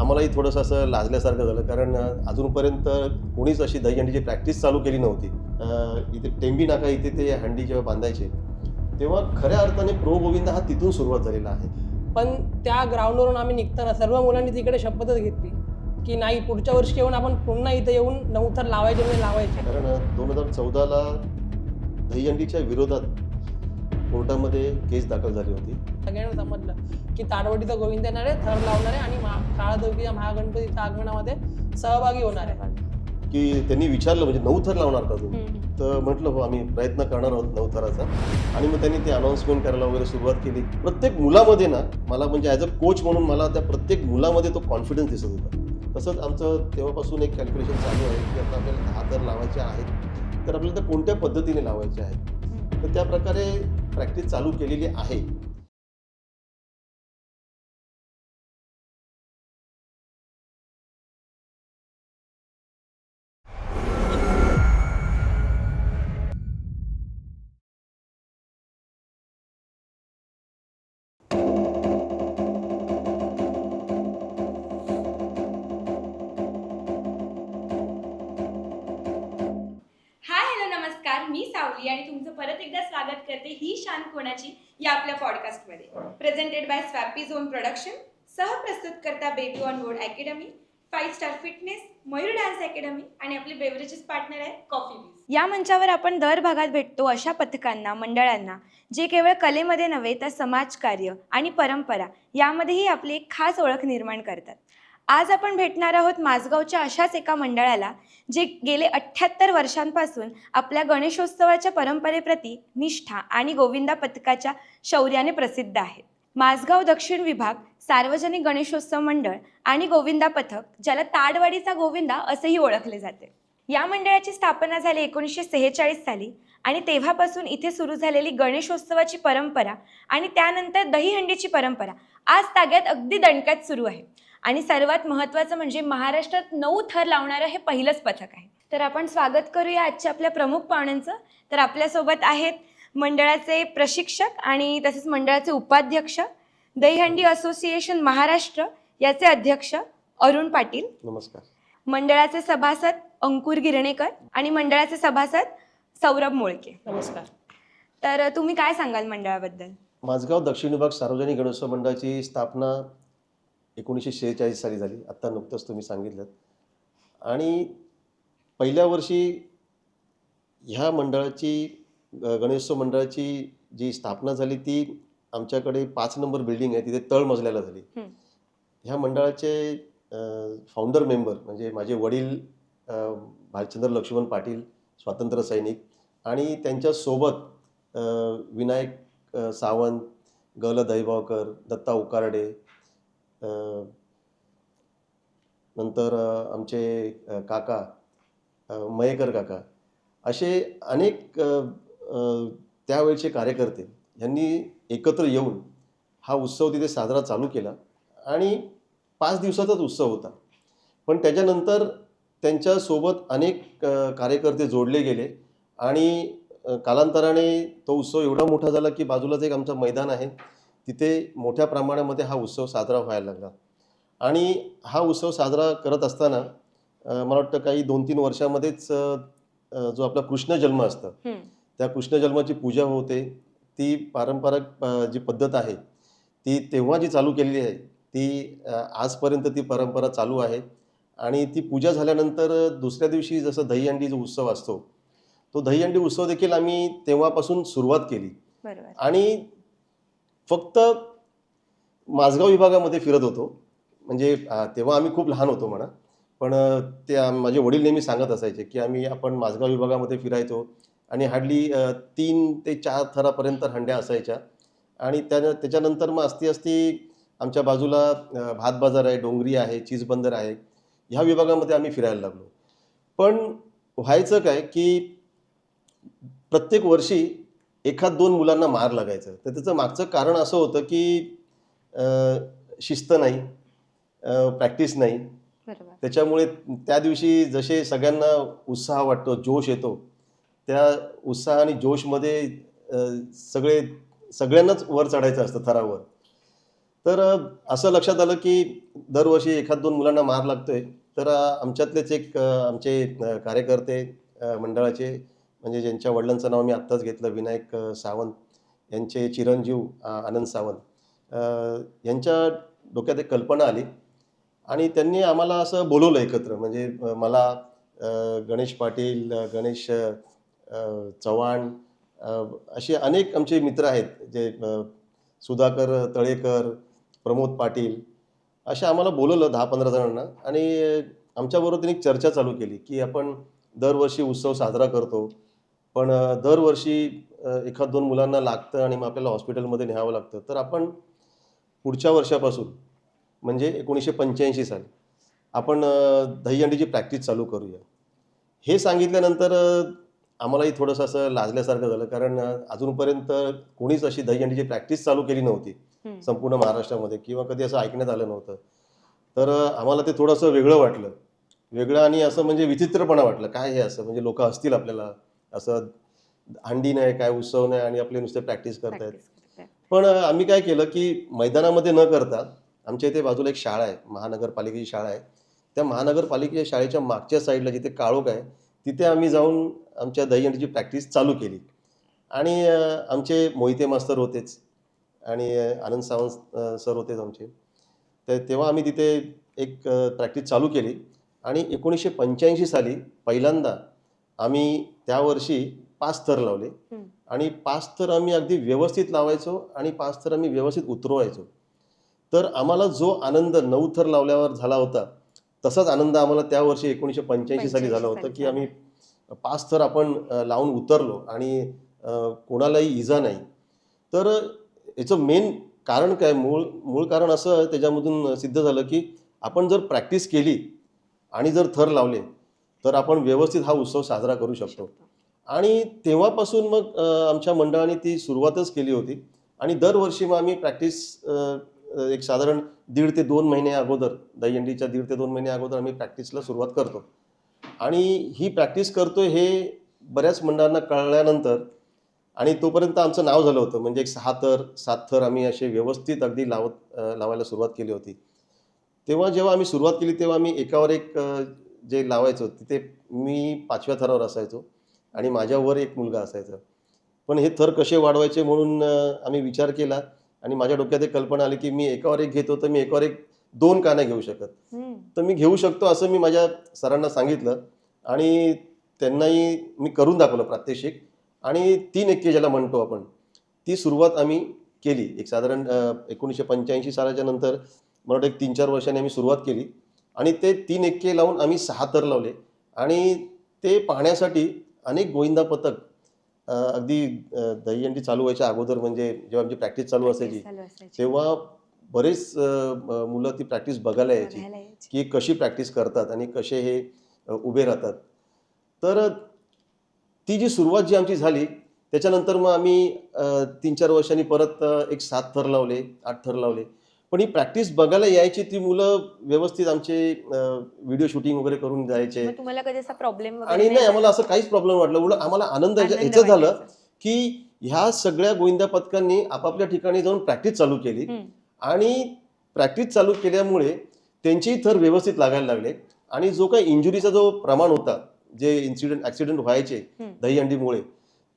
आम्हालाही थोडंसं असं लाजल्यासारखं झालं, कारण अजूनपर्यंत कोणीच अशी दहीहंडीची प्रॅक्टिस चालू केली नव्हती. इथे टेंबी नाका इथे ते हंडी जेव्हा बांधायचे, तेव्हा खऱ्या अर्थाने प्रो गोविंदा हा तिथून सुरुवात झालेला आहे. पण त्या ग्राउंडवरून आम्ही निघताना सर्व मुलांनी तिकडे शपथच घेतली की नाही, पुढच्या वर्षी येऊन आपण पुन्हा इथे येऊन नवथर लावायचे म्हणजे लावायचे. कारण 2014ला दहीहंडीच्या विरोधात कोर्टामध्ये केस दाखल झाली होती. सगळ्यांना समजलं की ताडवडीचा गोविंद येणार आहे, थर लावणार आहे आणि काळादौकीच्या महागणपतीच्या आगमनामध्ये सहभागी होणार आहे. की त्यांनी विचारलं, म्हणजे 9 थर लावणार का तुम्ही? तर म्हटलं हो, आम्ही प्रयत्न करणार आहोत 9 थराचा. आणि मग त्यांनी ते अनाऊन्समेंट करायला वगैरे सुरुवात केली. प्रत्येक मुलामध्ये ना, मला म्हणजे ॲज अ कोच म्हणून मला त्या प्रत्येक मुलामध्ये तो कॉन्फिडन्स दिसत होता. तसंच आमचं तेव्हापासून एक कॅल्क्युलेशन चालू आहे की आता आपल्याला 10 थर लावायचे आहेत, तर आपल्याला त्या कोणत्या पद्धतीने लावायचे आहेत. तर त्या प्रकारे प्रॅक्टिस चालू केलेली आहे. हाय हॅलो नमस्कार, मी सावली आणि तुमचं परत एकदा स्वागत करते ही शान कोणाची या आपल्या पॉडकास्टमध्ये. प्रेझेंटेड बाय स्वॅपी झोन प्रोडक्शन, सहप्रस्तुत करता baby on board academy, 5 star fitness, Mayur dance academy आणि आपले बेवरेजेस पार्टनर आहे कॉफी बीज. या मंचावर आपण दर भागात भेटतो अशा पथकांना, मंडळांना जे केवळ कलेमध्ये नव्हे तर समाजकार्य आणि परंपरा यामध्येही आपली एक खास ओळख निर्माण करतात. आज आपण भेटणार आहोत माझगावच्या अशाच एका मंडळाला जे गेले 78 वर्षांपासून आपल्या गणेशोत्सवाच्या परंपरेप्रती निष्ठा आणि गोविंदा पथकाच्या शौर्याने प्रसिद्ध आहेत. माझगाव दक्षिण विभाग सार्वजनिक गणेशोत्सव मंडळ आणि गोविंदा पथक, ज्याला ताडवाडीचा गोविंदा असेही ओळखले जाते. या मंडळाची स्थापना झाली 1946 साली आणि तेव्हापासून इथे सुरू झालेली गणेशोत्सवाची परंपरा आणि त्यानंतर दहीहंडीची परंपरा आज ताग्यात अगदी दणक्यात सुरू आहे. आणि सर्वात महत्त्वाचं म्हणजे महाराष्ट्रात 9 थर लावणारं हे पहिलंच पथक आहे. तर आपण स्वागत करूया आजच्या आपल्या प्रमुख पाहुण्यांचं. तर आपल्यासोबत आहेत मंडळाचे प्रशिक्षक आणि तसेच मंडळाचे उपाध्यक्ष, दहीहंडी असोसिएशन महाराष्ट्र याचे अध्यक्ष अरुण पाटील. नमस्कार. मंडळाचे सभासद अंकुर गिरणेकर आणि मंडळाचे सभासद सौरभ मोळके. नमस्कार. तर तुम्ही काय सांगाल मंडळाबद्दल? माझगाव दक्षिण विभाग सार्वजनिक गणेशोत्सव मंडळाची स्थापना 1946 साली झाली. आत्ता नुकतंच तुम्ही सांगितलं. आणि पहिल्या वर्षी ह्या मंडळाची गणेशोत्सव मंडळाची जी स्थापना झाली ती आमच्याकडे 5 नंबर बिल्डिंग आहे, तिथे तळमजल्याला झाली. ह्या मंडळाचे फाउंडर मेंबर म्हणजे माझे वडील भालचंद्र लक्ष्मण पाटील, स्वातंत्र्य सैनिक, आणि त्यांच्यासोबत विनायक सावंत, ग.ल. दहिभावकर, दत्ता उकारडे, नंतर आमचे काका मयेकर काका, असे अनेक त्यावेळचे कार्यकर्ते यांनी एकत्र येऊन हा उत्सव तिथे साजरा चालू केला. आणि 5 दिवसाचाच उत्सव होता, पण त्याच्यानंतर त्यांच्यासोबत अनेक कार्यकर्ते जोडले गेले आणि कालांतराने तो उत्सव एवढा मोठा झाला की बाजूलाच एक आमचं मैदान आहे, तिथे मोठ्या प्रमाणामध्ये हा उत्सव साजरा व्हायला लागला. आणि हा उत्सव साजरा करत असताना मला वाटतं काही 2-3 वर्षामध्येच जो आपला कृष्ण जन्म असतं, त्या कृष्ण जन्माची पूजा होते. ती पारंपरिक जी पद्धत आहे ती तेव्हा जी चालू केलेली आहे ती आजपर्यंत ती परंपरा चालू आहे. आणि ती पूजा झाल्यानंतर दुसऱ्या दिवशी जसं दहीहंडी जो उत्सव असतो, तो दहीहंडी उत्सव देखील आम्ही तेव्हापासून सुरुवात केली. बरोबर. आणि फक्त माझगाव विभागामध्ये फिरत होतो, म्हणजे तेव्हा आम्ही खूप लहान होतो म्हणा, पण ते माझे वडील नेहमी सांगत असायचे की आपण माझगाव विभागामध्ये फिरायचो आणि हार्डली 3 ते 4 थरापर्यंत हंड्या असायच्या. आणि त्याच्यानंतर मग असती आमच्या बाजूला भात बाजार आहे, डोंगरी आहे, चीज बंदर आहे, ह्या विभागामध्ये आम्ही फिरायला लागलो. पण व्हायचं काय की प्रत्येक वर्षी 1-2 मुलांना मार लागायचं. तर त्याचं मागचं कारण असं होतं की शिस्त नाही, प्रॅक्टिस नाही. त्याच्यामुळे त्या दिवशी जसे सगळ्यांना उत्साह वाटतो, जोश येतो, त्या उत्साह आणि जोशमध्ये सगळ्यांनाच वर चढायचं असतं थरावर. तर असं लक्षात आलं की दरवर्षी एखाद 2 मुलांना मार लागतोय, तर आमच्यातलेच एक आमचे कार्यकर्ते मंडळाचे, म्हणजे ज्यांच्या वडिलांचं नाव मी आत्ताच घेतलं, विनायक सावंत, यांचे चिरंजीव आनंद सावंत, यांच्या डोक्यात एक कल्पना आली आणि त्यांनी आम्हाला असं बोलवलं एकत्र. म्हणजे मला, गणेश पाटील, गणेश चव्हाण, असे अनेक आमचे मित्र आहेत, जे सुधाकर तळेकर, प्रमोद पाटील, अशा आम्हाला बोलवलं 10-15 जणांना. आणि आमच्याबरोबर त्यांनी चर्चा चालू केली की आपण दरवर्षी उत्सव साजरा करतो, पण दरवर्षी एखाद 2 मुलांना लागतं आणि मग आपल्याला हॉस्पिटलमध्ये न्यावं लागतं. तर आपण पुढच्या वर्षापासून, म्हणजे 1985 साली आपण दहीहंडीची प्रॅक्टिस चालू करूया. हे सांगितल्यानंतर आम्हालाही थोडंसं असं लाजल्यासारखं झालं, कारण अजूनपर्यंत कोणीच अशी दहीहंडीची प्रॅक्टिस चालू केली नव्हती संपूर्ण महाराष्ट्रामध्ये, किंवा कधी असं ऐकण्यात आलं नव्हतं. तर आम्हाला ते थोडंसं वेगळं वाटलं, वेगळं आणि असं म्हणजे विचित्रपणा वाटलं. काय हे असं, म्हणजे लोक हसतील आपल्याला, असं हंडी नाही, काय उत्सव नाही आणि आपले नुसते प्रॅक्टिस करतायत. पण आम्ही काय केलं की मैदानामध्ये न करता, आमच्या इथे बाजूला एक शाळा आहे, महानगरपालिकेची शाळा आहे, त्या महानगरपालिकेच्या शाळेच्या मागच्या साईडला जिथे काळोख आहे, तिथे आम्ही जाऊन आमच्या दहीहंडीची प्रॅक्टिस चालू केली. आणि आमचे मोहिते मास्तर होतेच आणि आनंद सावंत सर होतेच आमचे. तर तेव्हा आम्ही तिथे एक प्रॅक्टिस चालू केली. आणि 1985 साली पहिल्यांदा आम्ही त्यावर्षी 5 थर लावले. आणि 5 थर आम्ही अगदी व्यवस्थित लावायचो आणि 5 थर आम्ही व्यवस्थित उतरवायचो. तर आम्हाला जो आनंद 9 थर लावल्यावर झाला होता, तसाच आनंद आम्हाला त्या वर्षी 1985 साली झाला होता की आम्ही 5 थर आपण लावून उतरलो आणि कोणालाही इजा नाही. तर याचं मेन कारण काय, मूळ कारण असं त्याच्यामधून सिद्ध झालं की आपण जर प्रॅक्टिस केली आणि जर थर लावले तर आपण व्यवस्थित हा उत्सव साजरा करू शकतो. आणि तेव्हापासून मग आमच्या मंडळाने ती सुरुवातच केली होती. आणि दरवर्षी मग आम्ही प्रॅक्टिस एक साधारण 1.5 ते 2 महिने अगोदर, दहीहंडीच्या 1.5 ते 2 महिने अगोदर आम्ही प्रॅक्टिसला सुरुवात करतो. आणि ही प्रॅक्टिस करतोय हे बऱ्याच मंडळांना कळल्यानंतर, आणि तोपर्यंत आमचं नाव झालं होतं, म्हणजे एक 6 थर 7 थर आम्ही असे व्यवस्थित अगदी लावायला सुरुवात केली होती. तेव्हा जेव्हा आम्ही सुरुवात केली तेव्हा आम्ही एकावर एक जे लावायचो, तिथे मी 5व्या थरावर असायचो आणि माझ्यावर एक मुलगा असायचा. पण हे थर कसे वाढवायचे म्हणून आम्ही विचार केला आणि माझ्या डोक्यात एक कल्पना आली की मी एकावर एक घेतो, तर मी एकावर एक 2 का नाही घेऊ शकत. तर मी घेऊ शकतो असं मी माझ्या सरांना सांगितलं आणि त्यांनाही मी करून दाखवलं प्रात्यक्षिक. आणि 3 एक्के ज्याला म्हणतो आपण, ती सुरुवात आम्ही केली. एक साधारण 1985 सालाच्या नंतर मला वाटतं एक 3-4 वर्षांनी आम्ही सुरुवात केली. आणि ते 3 एक्के लावून आम्ही 6 थर लावले. आणि ते पाहण्यासाठी अनेक गोविंदा पथक, अगदी दहीहंडी चालू व्हायच्या अगोदर, म्हणजे जेव्हा आमची प्रॅक्टिस चालू असायची तेव्हा बरेच मुलं ती प्रॅक्टिस बघायला यायची की कशी प्रॅक्टिस करतात आणि कसे हे उभे राहतात. तर ती जी सुरुवात जी आमची झाली त्याच्यानंतर मग आम्ही 3-4 वर्षांनी परत एक 7 थर लावले, 8 थर लावले. पण ही प्रॅक्टिस बघायला यायची ती मुलं, व्यवस्थित आमचे व्हिडिओ शूटिंग वगैरे करून जायचे. तुम्हाला कधी असा प्रॉब्लेम आणि नाही, आम्हाला असं काहीच प्रॉब्लेम वाटलं. उलट आम्हाला आनंद याचं झालं की ह्या सगळ्या गोविंदा पथकांनी आपापल्या ठिकाणी जाऊन प्रॅक्टिस चालू केली. आणि प्रॅक्टिस चालू केल्यामुळे त्यांचेही थर व्यवस्थित लागायला लागले. आणि जो काही इंजुरीचा जो प्रमाण होता, जे ऍक्सिडेंट व्हायचे दहीहंडीमुळे,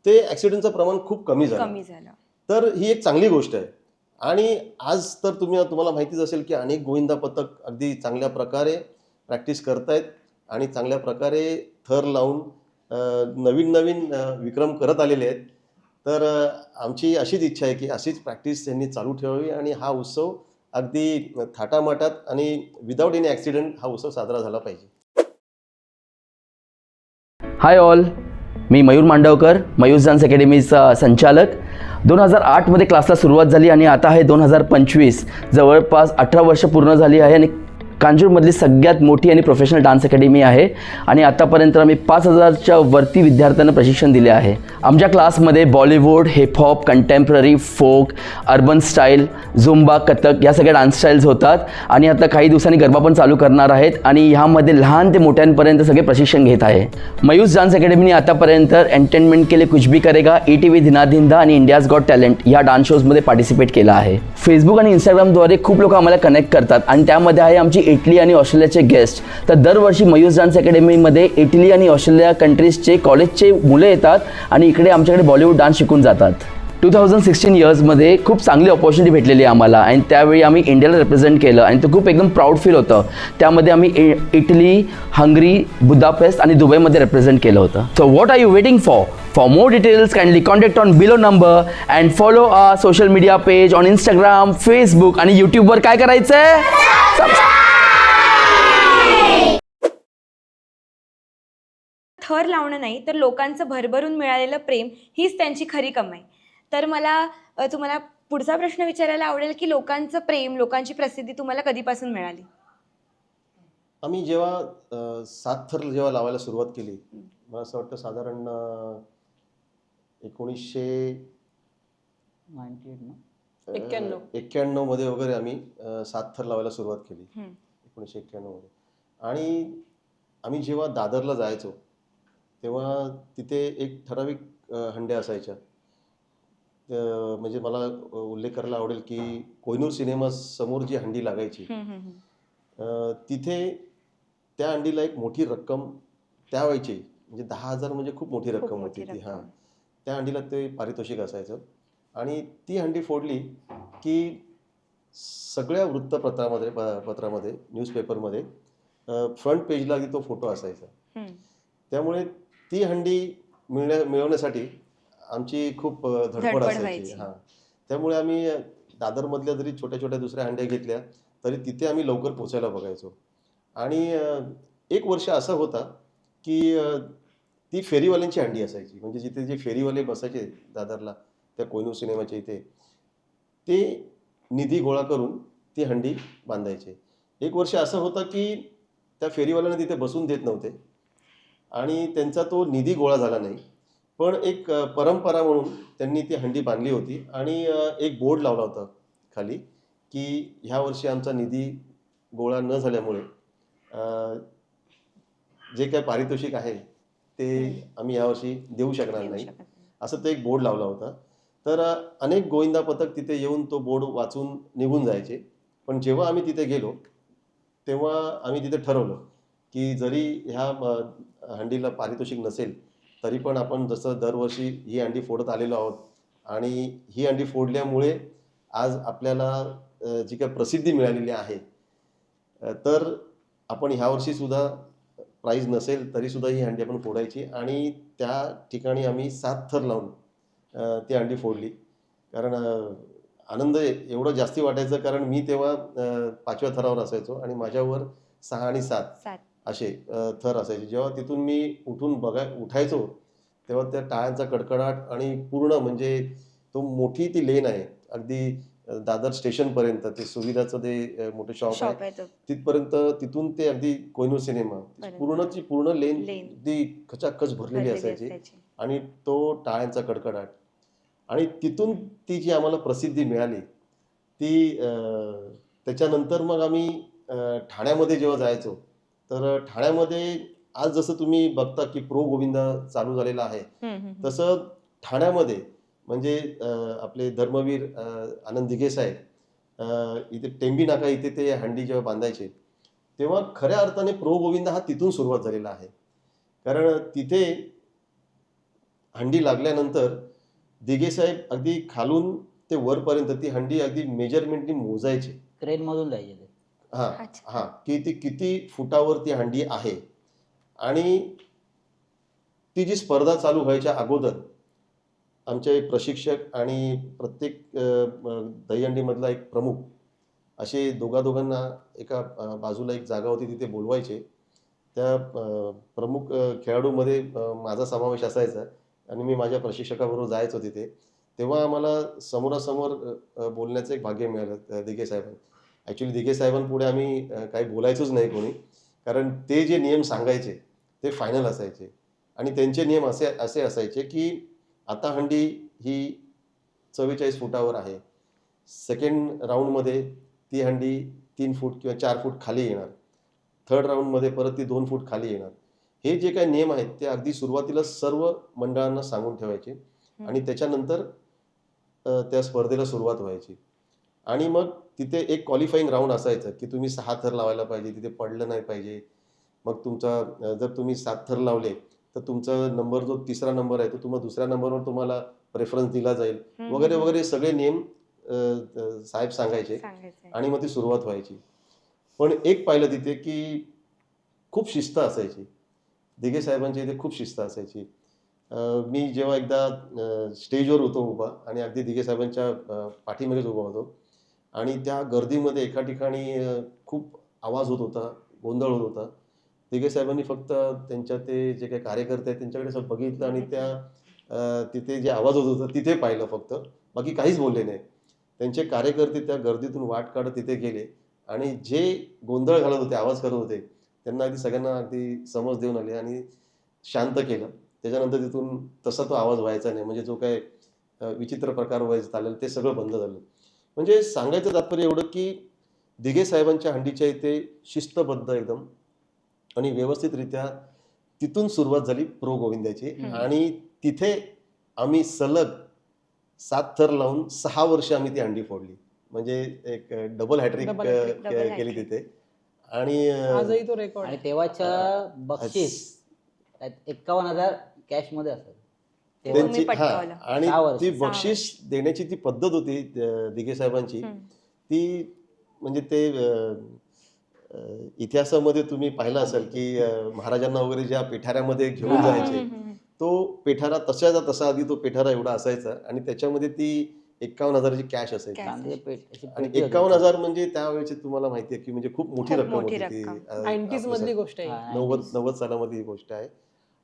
ते ऍक्सिडेंटचं प्रमाण खूप कमी झालं. तर ही एक चांगली गोष्ट आहे. आणि आज तर तुम्हाला माहितीच असेल की अनेक गोविंदा पथक अगदी चांगल्या प्रकारे प्रॅक्टिस करतायत आणि चांगल्या प्रकारे थर लावून नवीन विक्रम करत आलेले आहेत. तर आमची अशीच इच्छा आहे की अशीच प्रॅक्टिस त्यांनी चालू ठेवावी आणि हा उत्सव अगदी थाटामाटात आणि विदाऊट एनी ॲक्सिडेंट हा उत्सव साजरा झाला पाहिजे. हाय ऑल, मी मयूर मांडवकर, मयूस डान्स अकॅडमीचा संचालक. 2008मध्ये क्लासला सुरुवात झाली आणि आता आहे 2025. जवळपास 18 वर्ष पूर्ण झाली आहे आणि कांजूरमधली सगळ्यात मोठी आणि प्रोफेशनल डान्स अकॅडमी आहे आणि आतापर्यंत आम्ही 5,000च्या वरती विद्यार्थ्यांना प्रशिक्षण दिले आहे. आमच्या क्लासमध्ये Bollywood, hip hop, contemporary, folk, urban style, Zumba, Kathak या सगळ्या डान्स स्टाईल्स होतात आणि आता काही दिवसांनी गरबा पण चालू करणार आहेत आणि ह्यामध्ये लहान ते मोठ्यांपर्यंत सगळे प्रशिक्षण घेत आहे. मयूस डान्स अकॅडमीने आतापर्यंत एंटरटेनमेंट के लिए कुछ भी करेगा, ETV धिनाधिंदा आणि इंडियाज गॉट टॅलेंट या डान्स शोजमध्ये पार्टिसिपेट केलं आहे. फेसबुक आणि इंस्टाग्रामद्वारे खूप लोक आम्हाला कनेक्ट करतात आणि त्यामध्ये आहे आमची इटली आणि ऑस्ट्रेलियाचे गेस्ट. तर दरवर्षी मयूस डान्स अकॅडमीमध्ये इटली आणि ऑस्ट्रेलिया कंट्रीजचे कॉलेजचे मुलं येतात आणि इकडे आमच्याकडे बॉलिवूड डान्स शिकून जातात. 2016 इयर्समध्ये खूप चांगली ऑपॉर्च्युनिटी भेटलेली आम्हाला आणि त्यावेळी आम्ही इंडियाला रिप्रेझेंट केलं आणि ते खूप एकदम प्राऊड फील होतं. त्यामध्ये आम्ही इटली, हंगरी, बुदापेस्ट आणि दुबईमध्ये रिप्रेझेंट केलं होतं. So what are you waiting for? For more details, kindly contact on below number and follow our social media page on Instagram, Facebook आणि YouTubeवर काय करायचंय? थर लावणं नाही तर लोकांचं भरभरून मिळालेलं प्रेम हीच त्यांची खरी कमाई. तर मला तुम्हाला पुढचा प्रश्न विचारायला आवडेल की लोकांचं प्रेम, लोकांची प्रसिद्धी तुम्हाला कधीपासून मिळाली? आम्ही जेव्हा 7 थर जेव्हा लावायला सुरुवात केली, मला असं वाटतं साधारण 1991 मध्ये वगैरे आम्ही 7 थर लावायला सुरुवात केली 1991 मध्ये. आणि आम्ही जेव्हा दादरला जायचो तेव्हा तिथे एक ठराविक हंड्या असायच्या. म्हणजे मला उल्लेख करायला आवडेल की कोहिनूर सिनेमा समोर जी हंडी लागायची तिथे त्या हंडीला एक मोठी रक्कम त्यावेळची म्हणजे 10,000 म्हणजे खूप मोठी रक्कम होती ती. हां, त्या हंडीला ते पारितोषिक असायचं आणि ती हंडी फोडली की सगळ्या पत्रामध्ये न्यूजपेपरमध्ये फ्रंट पेजला तो फोटो असायचा. त्यामुळे ती हंडी मिळवण्यासाठी आमची खूप धडपड असायची. हां, त्यामुळे आम्ही दादरमधल्या जरी छोट्या छोट्या दुसऱ्या हंड्या घेतल्या तरी तिथे आम्ही लवकर पोचायला बघायचो. आणि एक वर्ष असं होता की ती फेरीवाल्यांची हंडी असायची. म्हणजे जिथे जे फेरीवाले बसायचे दादरला त्या कोहिनूर सिनेमाच्या इथे, ते निधी गोळा करून ती हंडी बांधायचे. एक वर्ष असं होतं की त्या फेरीवाल्यांना तिथे बसून देत नव्हते आणि त्यांचा तो निधी गोळा झाला नाही. पण एक परंपरा म्हणून त्यांनी ती हंडी बांधली होती आणि एक बोर्ड लावला होता खाली की ह्या वर्षी आमचा निधी गोळा न झाल्यामुळे जे काय पारितोषिक आहे ते आम्ही यावर्षी देऊ शकणार नाही, असं तो एक बोर्ड लावला होता. तर अनेक गोविंदा पथक तिथे येऊन तो बोर्ड वाचून निघून जायचे. पण जेव्हा आम्ही तिथे गेलो तेव्हा आम्ही तिथे ठरवलं की जरी ह्या हंडीला पारितोषिक नसेल तरी पण आपण जसं दरवर्षी ही हंडी फोडत आलेलो आहोत आणि ही हंडी फोडल्यामुळे आज आपल्याला जी काही प्रसिद्धी मिळालेली आहे तर आपण ह्यावर्षी सुद्धा प्राईज नसेल तरी सुद्धा ही हंडी आपण फोडायची. आणि त्या ठिकाणी आम्ही 7 थर लावून ती हंडी फोडली. कारण आनंद एवढं जास्ती वाटायचं कारण मी तेव्हा 5व्या थरावर असायचो आणि माझ्यावर 6 आणि 7 असे थर असायचे. जेव्हा तिथून मी उठायचो तेव्हा त्या टाळ्यांचा कडकडाट आणि पूर्ण म्हणजे तो मोठी ती लेन आहे अगदी दादर स्टेशनपर्यंत, ते सुविधाचं ते मोठं शॉप आहे तिथपर्यंत, तिथून ते अगदी कोहिनूर सिनेमा पूर्णची पूर्ण लेन अगदी खचाखच भरलेली असायची आणि तो टाळ्यांचा कडकडाट. आणि तिथून ती जी आम्हाला प्रसिद्धी मिळाली ती त्याच्यानंतर मग आम्ही ठाण्यामध्ये जेव्हा जायचो तर ठाण्यामध्ये आज जसं तुम्ही बघता की प्रो गोविंदा चालू झालेला आहे तसं ठाण्यामध्ये म्हणजे आपले धर्मवीर आनंद दिघे साहेब इथे टेंबी नाका इथे ते हंडी जेव्हा बांधायचे तेव्हा खऱ्या अर्थाने प्रो गोविंदा हा तिथून सुरुवात झालेला आहे. कारण तिथे हंडी लागल्यानंतर दिघे साहेब अगदी खालून ते वरपर्यंत ती हंडी अगदी मेजरमेंटनी मोजायचे, ट्रेनमधून जायचे ते. हां की ती किती फुटावर ती हंडी आहे. आणि ती जी स्पर्धा चालू व्हायच्या अगोदर आमचे प्रशिक्षक आणि प्रत्येक दहीहंडीमधला एक प्रमुख असे दोघांना एका बाजूला एक जागा होती तिथे बोलवायचे. त्या प्रमुख खेळाडूमध्ये माझा समावेश असायचा आणि मी माझ्या प्रशिक्षकाबरोबर जायचो तिथे. तेव्हा आम्हाला समोरासमोर बोलण्याचं एक भाग्य मिळालं दिघे साहेबांनी. ॲक्च्युली दिघे साहेबांपुढे आम्ही काही बोलायचोच नाही कोणी, कारण ते जे नियम सांगायचे ते फायनल असायचे आणि त्यांचे नियम असे असे असायचे की आता हंडी ही 44 फुटावर आहे, सेकंड राऊंडमध्ये ती हंडी 3 फूट किंवा 4 फूट खाली येणार, थर्ड राऊंडमध्ये परत ती 2 फूट खाली येणार. हे जे काही नियम आहेत ते अगदी सुरुवातीला सर्व मंडळांना सांगून ठेवायचे आणि त्याच्यानंतर त्या स्पर्धेला सुरुवात व्हायची. आणि मग तिथे एक क्वालिफाईंग राऊंड असायचं की तुम्ही 6 थर लावायला पाहिजे, तिथे पडलं नाही पाहिजे. मग तुमचा जर तुम्ही 7 थर लावले तर तुमचा नंबर जो तिसरा नंबर आहे तो तुम्हाला दुसऱ्या नंबरवर तुम्हाला प्रेफरन्स दिला जाईल वगैरे वगैरे सगळे नियम साहेब सांगायचे आणि मग ती सुरुवात व्हायची. पण एक पाहिलं तिथे की खूप शिस्त असायची. दिघे साहेबांच्या इथे खूप शिस्त असायची. मी जेव्हा एकदा स्टेजवर होतो उभा आणि अगदी दिघे साहेबांच्या पाठीमागेच उभा होतो आणि त्या गर्दीमध्ये एका ठिकाणी खूप आवाज होत होता, गोंधळ होत होता. दिघे साहेबांनी फक्त त्यांच्या ते जे काही कार्यकर्ते आहेत त्यांच्याकडे असं बघितलं आणि त्या तिथे जे आवाज होत होता तिथे पाहिलं फक्त, बाकी काहीच बोलले नाही. त्यांचे कार्यकर्ते त्या गर्दीतून वाट काढत तिथे गेले आणि जे गोंधळ घालत होते, आवाज करत होते, त्यांना अगदी सगळ्यांना अगदी समज देऊन आले आणि शांत केलं. त्याच्यानंतर तिथून तसा तो आवाज व्हायचा नाही, म्हणजे जो काय विचित्र प्रकार व्हायचं चालेल ते सगळं बंद झालं. म्हणजे सांगायचं तात्पर्य एवढं की दिघे साहेबांच्या हंडीच्या इथे शिस्तबद्ध एकदम आणि व्यवस्थितरित्या तिथून सुरुवात झाली प्रो गोविंदाची आणि तिथे आम्ही सलग 7 थर लावून 6 वर्ष आम्ही ती हंडी फोडली. म्हणजे एक डबल हॅट्रिक केली तिथे. आणि आजही तो रेकॉर्ड आणि तेव्हाच्या बक्षीस 51,000 कॅश मध्ये असेल. त्यांची आणि 6 वर्ष. ती बक्षीस देण्याची ती पद्धत होती दिघे साहेबांची, ती म्हणजे ते इतिहासामध्ये तुम्ही पाहिलं असेल की महाराजांना वगैरे ज्या पेठाऱ्यामध्ये घेऊन जायचे, तो पेठारा तशाचा तसा आधी तो पेठारा एवढा असायचा आणि त्याच्यामध्ये ती 51,000ची कॅश असायची. चांदी पेट अशी आणि पेटी होती. 51,000 म्हणजे त्यावेळेची तुम्हाला माहिती आहे की म्हणजे खूप मोठी रक्कम होती ती. 90s मधली गोष्ट आहे. 90 सालामध्ये ही गोष्ट आहे.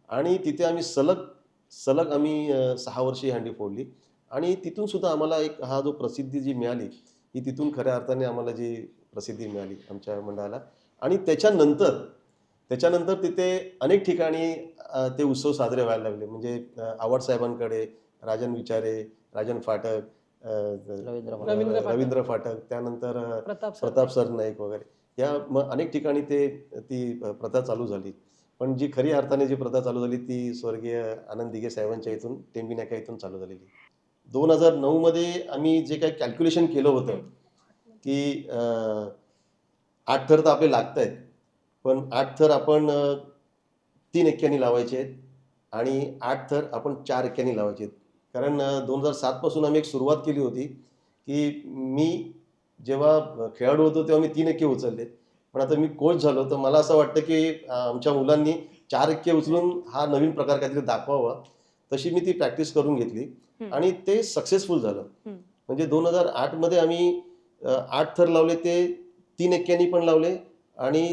आणि तिथे आम्ही सलग आम्ही 6 वर्ष ही हंडी फोडली आणि तिथून सुद्धा आम्हाला एक हा जो प्रसिद्धी जी मिळाली ही तिथून खऱ्या अर्थाने आम्हाला जी प्रसिद्धी मिळाली आमच्या मंडळाला. आणि त्याच्यानंतर तिथे अनेक ठिकाणी ते उत्सव साजरे व्हायला लागले. म्हणजे आव्हाड साहेबांकडे राजन विचारे, राजन फाटक, रवींद्र फाटक, त्यानंतर प्रताप सरनाईक वगैरे, या मग अनेक ठिकाणी ती प्रथा चालू झाली. पण जी खरी अर्थाने जी प्रथा चालू झाली ती स्वर्गीय आनंद दिघे साहेबांच्या इथून, टेंबी नाका इथून चालू झालेली. 2009 मध्ये आम्ही जे काही कॅल्क्युलेशन केलं होतं की 8 थर तर आपले लागत आहेत, पण 8 थर आपण 3 एक्क्यांनी लावायचे आहेत आणि 8 थर आपण 4 एक्क्यांनी लावायचे आहेत. कारण 2007 पासून आम्ही एक सुरुवात केली होती की मी जेव्हा खेळाडू होतो तेव्हा मी 3 एक्के उचलले, पण आता मी कोच झालो तर मला असं वाटतं की आमच्या मुलांनी 4 एक्के उचलून हा नवीन प्रकार काहीतरी दाखवावा. तशी मी ती प्रॅक्टिस करून घेतली आणि ते सक्सेसफुल झालं. म्हणजे 2008 मध्ये आम्ही 8 थर लावले, ते 3 एक्क्यांनी पण लावले आणि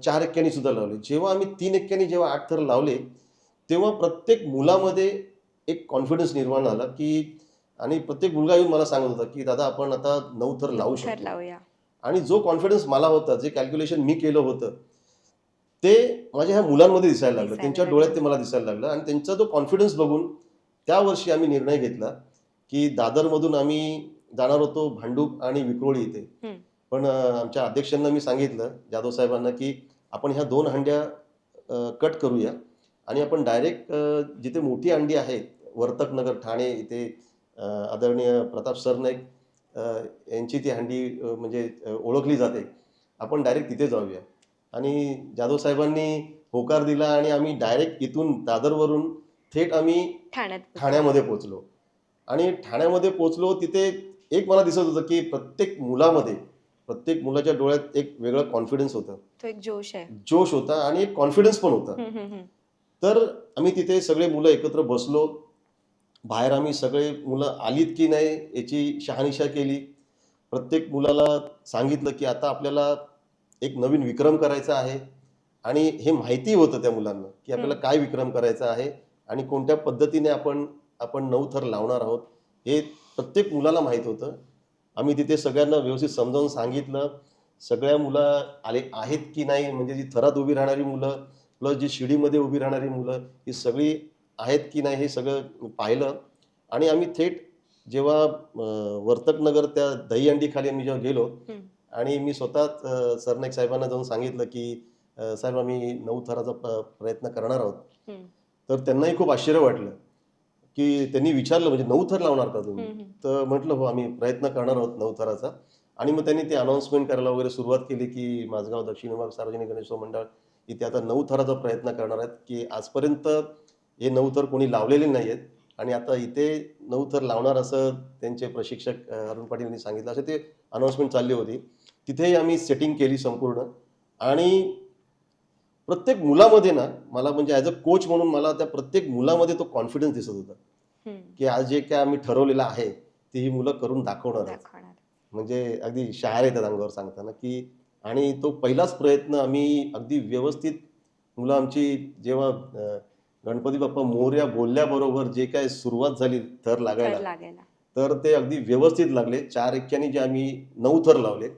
4 एक्क्यांनी सुद्धा लावले. जेव्हा आम्ही 3 एक्क्यांनी जेव्हा 8 थर लावले तेव्हा प्रत्येक मुलामध्ये एक कॉन्फिडन्स निर्माण झाला की, आणि प्रत्येक मुलगा येऊन मला सांगत होता की दादा आपण आता 9 थर लावू शकतो. आणि जो कॉन्फिडन्स मला होता, जे कॅल्क्युलेशन मी केलं होतं ते माझ्या ह्या मुलांमध्ये दिसायला लागलं, त्यांच्या डोळ्यात ते मला दिसायला लागलं. आणि त्यांचा जो कॉन्फिडन्स बघून त्या वर्षी आम्ही निर्णय घेतला की दादरमधून आम्ही जाणार होतो भांडूप आणि विक्रोळी इथे. पण आमच्या अध्यक्षांना मी सांगितलं, जाधव साहेबांना, की आपण ह्या 2 हंड्या कट करूया आणि आपण डायरेक्ट जिथे मोठी हंडी आहे वर्तकनगर ठाणे इथे आदरणीय प्रताप सरनाईक यांची ती हंडी म्हणजे ओळखली जाते, आपण डायरेक्ट तिथे जाऊया. आणि जाधव साहेबांनी होकार दिला आणि आम्ही डायरेक्ट इथून दादरवरून थेट आम्ही ठाण्यामध्ये पोहोचलो. आणि ठाण्यामध्ये पोहोचलो तिथे एक मला दिसत होतं की प्रत्येक मुलाच्या डोळ्यात एक वेगळं कॉन्फिडन्स होतं, तो एक जोश होता आणि एक कॉन्फिडन्स पण होता. तर आम्ही तिथे सगळे मुलं एकत्र बसलो. बाहेर आम्ही सगळे मुलं आलीत की नाही याची शहानिशा केली. प्रत्येक मुलाला सांगितलं की आता आपल्याला एक नवीन विक्रम करायचा आहे. आणि हे माहिती होतं त्या मुलांना की आपल्याला काय विक्रम करायचा आहे आणि कोणत्या पद्धतीने आपण 9 थर लावणार आहोत हे प्रत्येक मुलाला माहीत होतं. आम्ही तिथे सगळ्यांना व्यवस्थित समजावून सांगितलं. सगळ्या मुलं आले आहेत की नाही, म्हणजे जी थरात उभी राहणारी मुलं प्लस जी शिडीमध्ये उभी राहणारी मुलं ही सगळी आहेत की नाही हे सगळं पाहिलं. आणि आम्ही थेट जेव्हा वर्तकनगर त्या दहीहंडीखाली आम्ही जेव्हा गेलो आणि मी स्वतः सरनाईक साहेबांना जाऊन सांगितलं की साहेब आम्ही 9 थराचा प्रयत्न करणार आहोत. तर त्यांनाही खूप आश्चर्य वाटलं की त्यांनी विचारलं म्हणजे 9 थर लावणार का तुम्ही? तर म्हटलं हो आम्ही प्रयत्न करणार आहोत 9 थराचा. आणि मग त्यांनी ते अनाऊन्समेंट करायला वगैरे सुरुवात केली की माझगाव दक्षिण विभाग सार्वजनिक गणेशोत्सव मंडळ इथे आता 9 थराचा प्रयत्न करणार आहेत, की आजपर्यंत हे 9 थर कोणी लावलेले नाही आहेत आणि आता इथे 9 थर लावणार असं त्यांचे प्रशिक्षक अरुण पाटील यांनी सांगितलं. असं ते अनाऊन्समेंट चालली होती. तिथेही आम्ही सेटिंग केली संपूर्ण. आणि प्रत्येक मुलामध्ये ना मला म्हणजे ॲज अ कोच म्हणून मला त्या प्रत्येक मुलामध्ये तो कॉन्फिडन्स दिसत होता की आज जे काय आम्ही ठरवलेलं आहे ते ही मुलं करून दाखवणार आहेत. म्हणजे अगदी शहारे येतात अंगावर सांगताना की. आणि तो पहिलाच प्रयत्न आम्ही अगदी व्यवस्थित मुलं आमची जेव्हा गणपती बाप्पा मोरया बोलल्याबरोबर जे काय सुरुवात झाली थर लागायला तर ते अगदी व्यवस्थित लागले. 4 एक्क्याने जे आम्ही 9 थर लावले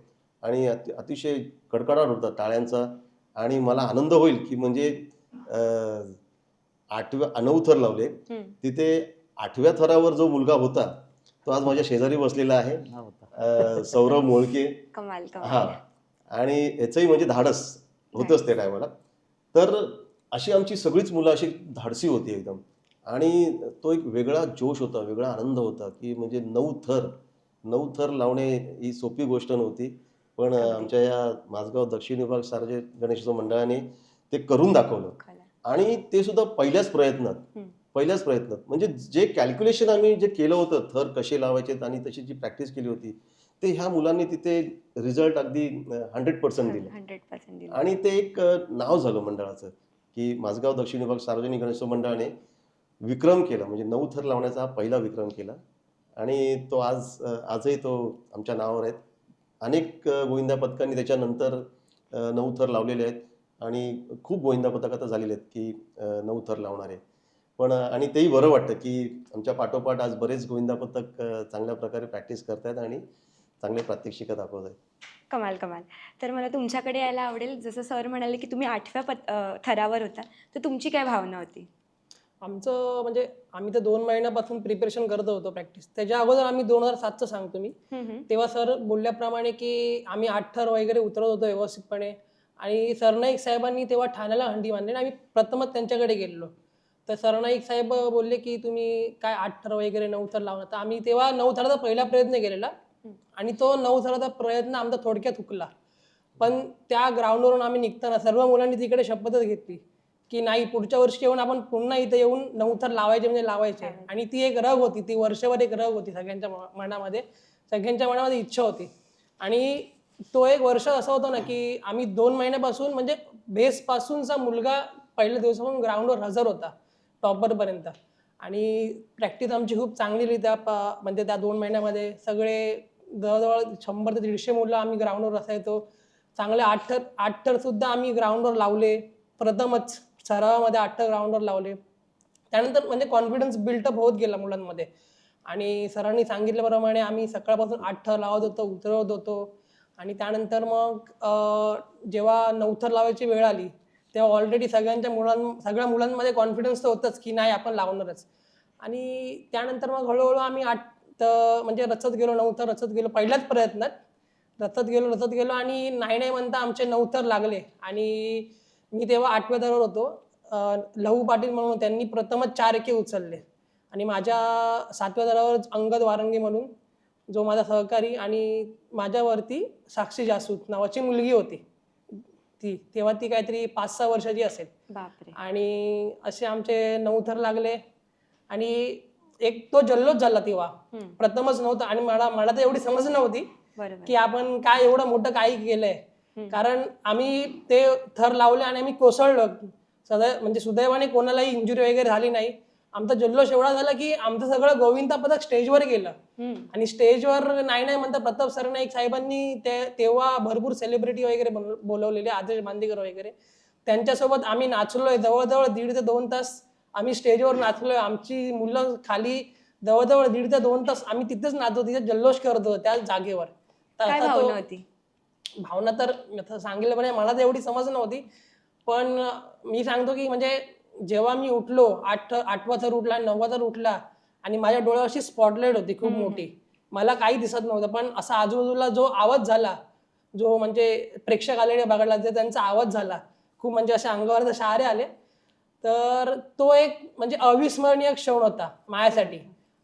आणि अतिशय कडकडाट होता टाळ्यांचा. आणि मला आनंद होईल की म्हणजे 9 थर लावले. तिथे 8व्या थरावर जो मुलगा होता तो आज माझ्या शेजारी बसलेला आहे, सौरभ मोळके. हा. आणि याचंही म्हणजे धाडस होतंच त्या टायमाला. तर अशी आमची सगळीच मुलं अशी धाडसी होती एकदम. आणि तो एक वेगळा जोश होता, वेगळा आनंद होता की म्हणजे 9 थर लावणे ही सोपी गोष्ट नव्हती. पण आमच्या या माझगाव दक्षिण विभाग सार्वजनिक गणेशोत्सव मंडळाने ते करून दाखवलं. आणि ते सुद्धा पहिल्याच प्रयत्नात म्हणजे जे कॅल्क्युलेशन आम्ही जे केलं होतं थर कसे लावायचे आणि तशी जी प्रॅक्टिस केली होती ते ह्या मुलांनी तिथे रिझल्ट अगदी 100% दिले. आणि ते एक नाव झालं मंडळाचं की माझगाव दक्षिण विभाग सार्वजनिक गणेशोत्सव मंडळाने विक्रम केला. म्हणजे 9 थर लावण्याचा हा पहिला विक्रम केला. आणि तो आजही तो आमच्या नावावर आहेत. अनेक गोविंदा पथकांनी त्याच्यानंतर 9 थर लावलेले आहेत आणि खूप गोविंदा पथक आता झालेले आहेत की 9 थर लावणारे. पण आणि तेही बरं वाटतं की आमच्या पाठोपाठ आज बरेच गोविंदा पथक चांगल्या प्रकारे प्रॅक्टिस करतायत आणि चांगले प्रात्यक्षिकं दाखवत आहेत. कमाल. तर मला तुमच्याकडे यायला आवडेल. जसं सर म्हणाले की तुम्ही 8व्या थरावर होता, तर तुमची काय भावना होती? आमचं म्हणजे आम्ही तर 2 महिन्यापासून प्रिपरेशन करत होतो प्रॅक्टिस. त्याच्या अगोदर आम्ही 2007चं सांगतो मी. तेव्हा सर बोलल्याप्रमाणे की आम्ही 8 थर वगैरे उतरत होतो व्यवस्थितपणे. आणि सरनाईक साहेबांनी तेव्हा ठाण्याला हंडी बांधली आणि आम्ही प्रथमच त्यांच्याकडे गेलेलो. तर सरनाईक साहेब बोलले की तुम्ही काय 8 थर वगैरे 9 थर लावणार. तर आम्ही तेव्हा 9 थराचा पहिला प्रयत्न केलेला आणि तो 9 थराचा प्रयत्न आमचा थोडक्यात हुकला. पण त्या ग्राउंडवरून आम्ही निघताना सर्व मुलांनी तिकडे शपथच घेतली की नाही पुढच्या वर्षी येऊन आपण पुन्हा इथे येऊन 9 थर लावायचे म्हणजे लावायचे. आणि ती एक रग होती, ती वर्षभर एक रग होती सगळ्यांच्या मनामध्ये इच्छा होती. आणि तो एक वर्ष असं होतं ना की आम्ही 2 महिन्यापासून म्हणजे बेसपासूनचा मुलगा पहिल्या दिवसापासून ग्राउंडवर हजर होता टॉपरपर्यंत. आणि प्रॅक्टिस आमची खूप चांगली रित्या म्हणजे त्या 2 महिन्यामध्ये सगळे जवळजवळ 100 ते 150 मुलं आम्ही ग्राउंडवर असायचो. चांगले 8 थर सुद्धा आम्ही ग्राउंडवर लावले. प्रथमच सरावामध्ये 8 थर ग्राउंडवर लावले. त्यानंतर म्हणजे कॉन्फिडन्स बिल्टअप होत गेला मुलांमध्ये. आणि सरांनी सांगितल्याप्रमाणे आम्ही सकाळपासून 8 थर लावत होतो, उतरवत होतो. आणि त्यानंतर मग जेव्हा 9 थर लावायची वेळ आली तेव्हा ऑलरेडी सगळ्या मुलांमध्ये कॉन्फिडन्स तर होतंच की नाही आपण लावणारच. आणि त्यानंतर मग हळूहळू आम्ही 8 म्हणजे रचत गेलो, 9 थर रचत गेलो. पहिल्याच प्रयत्नात रचत गेलो आणि नाही म्हणता आमचे 9 थर लागले. आणि मी तेव्हा 8व्या थरावर होतो. लहू पाटील म्हणून त्यांनी प्रथमच 4 एके उचलले. आणि माझ्या 7व्या थरावर अंगद वारंगी म्हणून जो माझा सहकारी आणि माझ्यावरती साक्षी जासूद नावाची मुलगी होती. तेव्हा ती काहीतरी 5-6 वर्षाची असेल. बापरे. आणि असे आमचे 9 थर लागले. आणि एक तो जल्लोष झाला तेव्हा. प्रथमच नव्हतं आणि मला तर एवढी समज नव्हती की आपण काय एवढं मोठं काही केलंय. कारण आम्ही ते थर लावले आणि आम्ही कोसळलो. म्हणजे सुदैवाने कोणालाही इंजुरी वगैरे झाली नाही. आमचा जल्लोष एवढा झाला की आमचं सगळं गोविंदा पथक स्टेजवर गेलं. आणि स्टेजवर नाही म्हणता प्रताप सरनाईक साहेबांनी तेव्हा भरपूर सेलिब्रिटी वगैरे बोलवलेले, आदेश बांदेकर वगैरे. त्यांच्यासोबत आम्ही नाचलोय. जवळजवळ 1.5 ते 2 तास आम्ही स्टेजवर नाचलोय. आमची मुलं खाली जवळजवळ 1.5 ते 2 तास आम्ही तिथेच नाचतो, तिथे जल्लोष करतो त्या जागेवर. तर काय असा तो भावना होती? भावना तर आता सांगितलं पण मला तर एवढी समज नव्हती. पण मी सांगतो की म्हणजे जेव्हा मी उठलो, 8वा थर उठला, 9वा थर उठला आणि माझ्या डोळ्यावर अशी स्पॉटलाईट होती खूप मोठी. मला काही दिसत नव्हतं, पण असा आजूबाजूला जो आवाज झाला, जो म्हणजे प्रेक्षक आलेले बघायला, ते त्यांचा आवाज झाला. खूप म्हणजे अशा अंगावर शहारे आले. तर तो एक म्हणजे अविस्मरणीय क्षण होता माझ्यासाठी.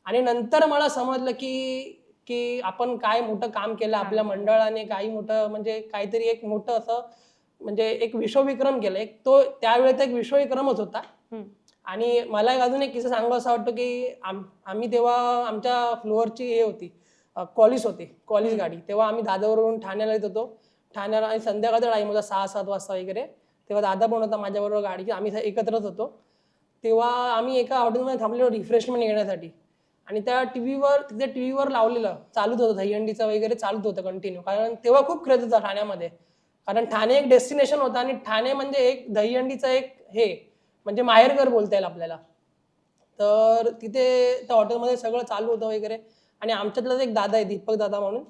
आणि नंतर मला समजलं की की आपण काय मोठं काम केलं आपल्या मंडळाने, काही मोठं म्हणजे काहीतरी एक मोठं असं म्हणजे एक विश्वविक्रम केलं. एक तो त्यावेळेचा एक विश्वविक्रमच होता. आणि मला एक अजून एक किस्सा सांगावा असं वाटतं की आम्ही तेव्हा आमच्या फ्लोअरची हे होती, कॉलेज होती, कॉलेज गाडी. तेव्हा आम्ही दादरवरून ठाण्याला येत होतो. ठाण्याला आणि संध्याकाळचा टाईम होता 6-7 वाजता वगैरे. तेव्हा दादा पण होता माझ्याबरोबर गाडी, आम्ही एकत्रच होतो. तेव्हा आम्ही एका हॉटेलमध्ये थांबलेलो रिफ्रेशमेंट घेण्यासाठी. आणि त्या तिथे टीव्हीवर लावलेलं चालूच होतं, दहीहंडीचं वगैरे चालूच होतं कंटिन्यू. कारण तेव्हा खूप क्रेज होता ठाण्यामध्ये. कारण ठाणे एक डेस्टिनेशन होतं आणि ठाणे म्हणजे एक दहीहंडीचं एक हे म्हणजे माहेरघर बोलता येईल आपल्याला. तर तिथे त्या हॉटेलमध्ये सगळं चालू होतं वगैरे. आणि आमच्यातलाच एक दादा आहे, दीपक दादा म्हणून.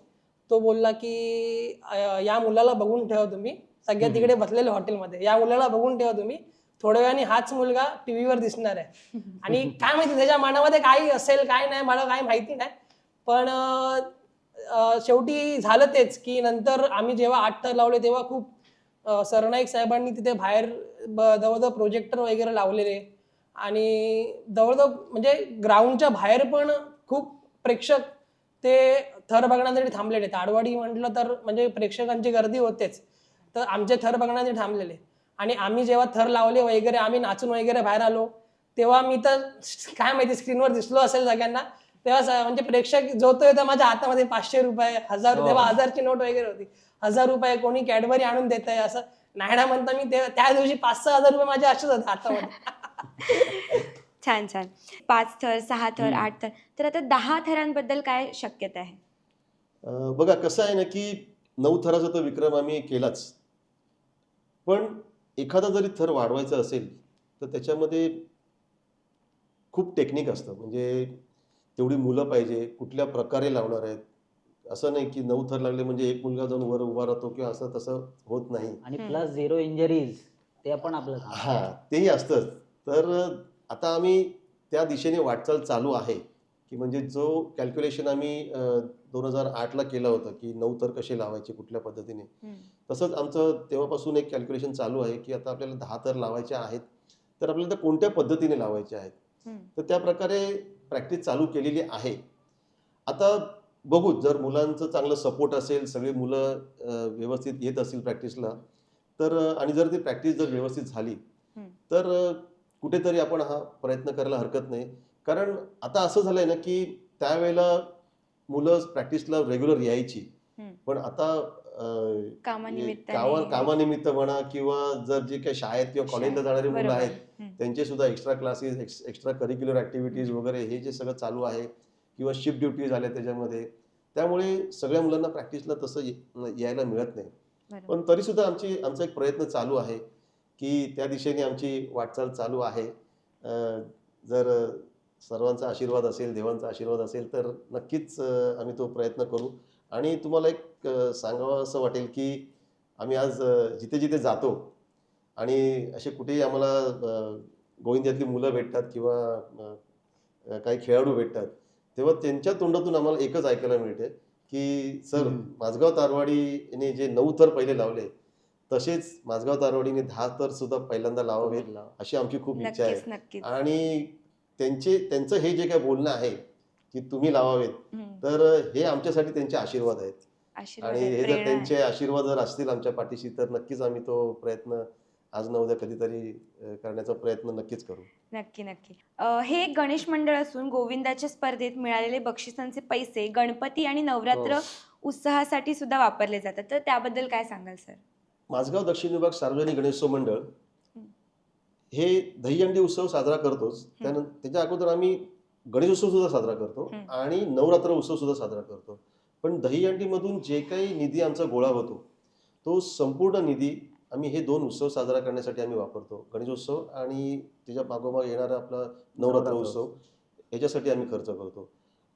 तो बोलला की या मुलाला बघून ठेवा तुम्ही, सगळ्या तिकडे बसलेले हॉटेलमध्ये, या मुलाला बघून ठेवा तुम्ही, थोड्या वेळाने हाच मुलगा टीव्हीवर दिसणार आहे. आणि काय माहिती त्याच्या मनामध्ये काही असेल काय नाही, मला काही माहिती नाही. पण शेवटी झालं तेच की नंतर आम्ही जेव्हा 8 थर लावले तेव्हा खूप सरनाईक साहेबांनी तिथे बाहेर जवळजवळ प्रोजेक्टर वगैरे लावलेले. आणि जवळजवळ म्हणजे ग्राउंडच्या बाहेर पण खूप प्रेक्षक ते थर बघण्यासाठी थांबलेले. ताडवाडी म्हटलं तर म्हणजे प्रेक्षकांची गर्दी होतेच. तर आमचे थर बघण्यासाठी थांबलेले. आणि आम्ही जेव्हा थर लावले वगैरे, आम्ही नाचून वगैरे बाहेर आलो, तेव्हा मी तर काय माहिती स्क्रीनवर दिसलो असेल सगळ्यांना. तेव्हा म्हणजे प्रेक्षक जो तो येतो माझ्या हातामध्ये ₹500, 1000, तेव्हा 1000ची नोट वगैरे होती. ₹1000 कोणी कॅडबरी आणून देत आहे असं नाही ना म्हणता मी त्या दिवशी 5-6 हजार रुपये माझे असेच होते हातामध्ये. छान छान. 5 थर, 6 थर, 8 थर. तर आता 10 थरांबद्दल काय शक्यता आहे? बघा कसं आहे ना की 9 थराचा तो विक्रम आम्ही केलाच. पण एखादा जरी थर वाढवायचा असेल तर त्याच्यामध्ये खूप टेक्निक असतं. म्हणजे तेवढी मुलं पाहिजे, कुठल्या प्रकारे लावणार आहेत. असं नाही की 9 थर लागले म्हणजे एक मुलगा जाऊन वर उभा राहतो किंवा असं तसं होत नाही. आणि प्लस 0 इंजरीज, ते पण आपलं काम. हां, तेही असतंच. तर आता आम्ही त्या दिशेने वाटचाल चालू आहे, की म्हणजे जो कॅल्क्युलेशन आम्ही 2008ला केलं होतं, की 9 थर कसे लावायचे, कुठल्या पद्धतीने. तसंच आमचं तेव्हापासून एक कॅल्क्युलेशन चालू आहे, की आता आपल्याला 10 थर लावायचे आहेत, तर आपल्याला त्या कोणत्या पद्धतीने लावायचे आहेत. तर त्या प्रकारे प्रॅक्टिस चालू केलेली आहे. आता बघू जर मुलांचं चांगलं सपोर्ट असेल, सगळी मुलं व्यवस्थित येत असतील प्रॅक्टिसला, तर आणि जर ती प्रॅक्टिस जर व्यवस्थित झाली, तर कुठेतरी आपण हा प्रयत्न करायला हरकत नाही. कारण आता असं झालंय ना, की त्यावेळेला मुलं प्रॅक्टिसला रेग्युलर यायची. पण आता कामानिमित्ताने. कामानिमित्त म्हणा किंवा जर जे काही शाळेत किंवा कॉलेजला जाणारी मुलं बरोबर. आहेत, त्यांचे सुद्धा extra classes, extra curricular activities वगैरे हे जे सगळं चालू आहे किंवा शिफ्ट ड्युटीज आल्या त्याच्यामध्ये. त्यामुळे सगळ्या मुलांना प्रॅक्टिसला तसं यायला मिळत नाही. बरोबर. पण तरीसुद्धा आमचा एक प्रयत्न चालू आहे, की त्या दिशेने आमची वाटचाल चालू आहे. जर सर्वांचा आशीर्वाद असेल, देवांचा आशीर्वाद असेल, तर नक्कीच आम्ही तो प्रयत्न करू. आणि तुम्हाला एक सांगावं असं वाटेल, की आम्ही आज जिथे-जिथे जातो आणि असे कुठेही आम्हाला गोविंद्यातली मुलं भेटतात किंवा काही खेळाडू भेटतात, तेव्हा त्यांच्या तोंडातून आम्हाला एकच ऐकायला मिळते, की सर माझगाव तारवाडीने जे 9 थर पहिले लावले, तसेच माझगाव तारवाडीने 10 थर सुद्धा पहिल्यांदा लावावेत, अशी आमची खूप इच्छा नक्कीच, आहे. नक्कीच. आणि त्यांचं हे जे काही बोलणं आहे, की तुम्ही लावावेत, तर हे आमच्यासाठी त्यांचे आशीर्वाद आहेत. आशीर्वाद आणि आहे, हे जर प्रेरणा आहे. त्यांचे आशीर्वाद जर असतील आमच्या पाठीशी, तर नक्कीच आम्ही तो प्रयत्न आज ना उद्या कधीतरी करण्याचा प्रयत्न नक्कीच करू. नक्की, नक्की. हे एक गणेश मंडळ असून गोविंदाच्या स्पर्धेत मिळालेले बक्षिसांचे पैसे गणपती आणि नवरात्र उत्साहासाठी सुद्धा वापरले जातात. तर त्याबद्दल काय सांगाल सर? माझगाव दक्षिण विभाग सार्वजनिक गणेशोत्सव मंडळ हे दहीहंडी उत्सव साजरा करतोच. त्याच्या अगोदर आम्ही गणेशोत्सव सुद्धा साजरा करतो आणि नवरात्र उत्सव सुद्धा साजरा करतो. पण दहीहंडीमधून जे काही निधी आमचा गोळा होतो, तो संपूर्ण निधी आम्ही हे 2 उत्सव साजरा करण्यासाठी आम्ही वापरतो. गणेशोत्सव आणि त्याच्या मागोमाग येणारा आपला नवरात्र उत्सव. याच्यासाठी आम्ही खर्च करतो.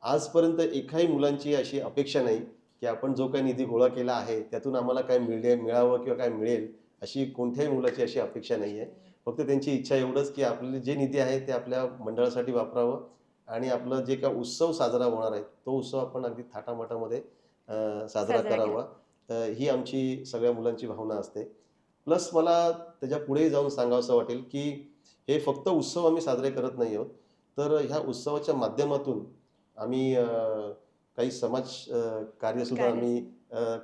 आजपर्यंत एकाही मुलांची अशी अपेक्षा नाही की आपण जो काही निधी गोळा केला आहे त्यातून आम्हाला काय मिळावं किंवा काय मिळेल, अशी कोणत्याही मुलाची अशी अपेक्षा नाही आहे. फक्त त्यांची इच्छा एवढंच की आपले जे निधी आहे ते आपल्या मंडळासाठी वापरावं आणि आपलं जे काय उत्सव साजरा होणार आहे तो उत्सव आपण अगदी थाटामाटामध्ये साजरा करावा. तर ही आमची सगळ्या मुलांची भावना असते. प्लस मला त्याच्या पुढे जाऊन सांगावंसं वाटेल की हे फक्त उत्सव आम्ही साजरे करत नाही आहोत, तर ह्या उत्सवाच्या माध्यमातून आम्ही काही समाज कार्यसुद्धा आम्ही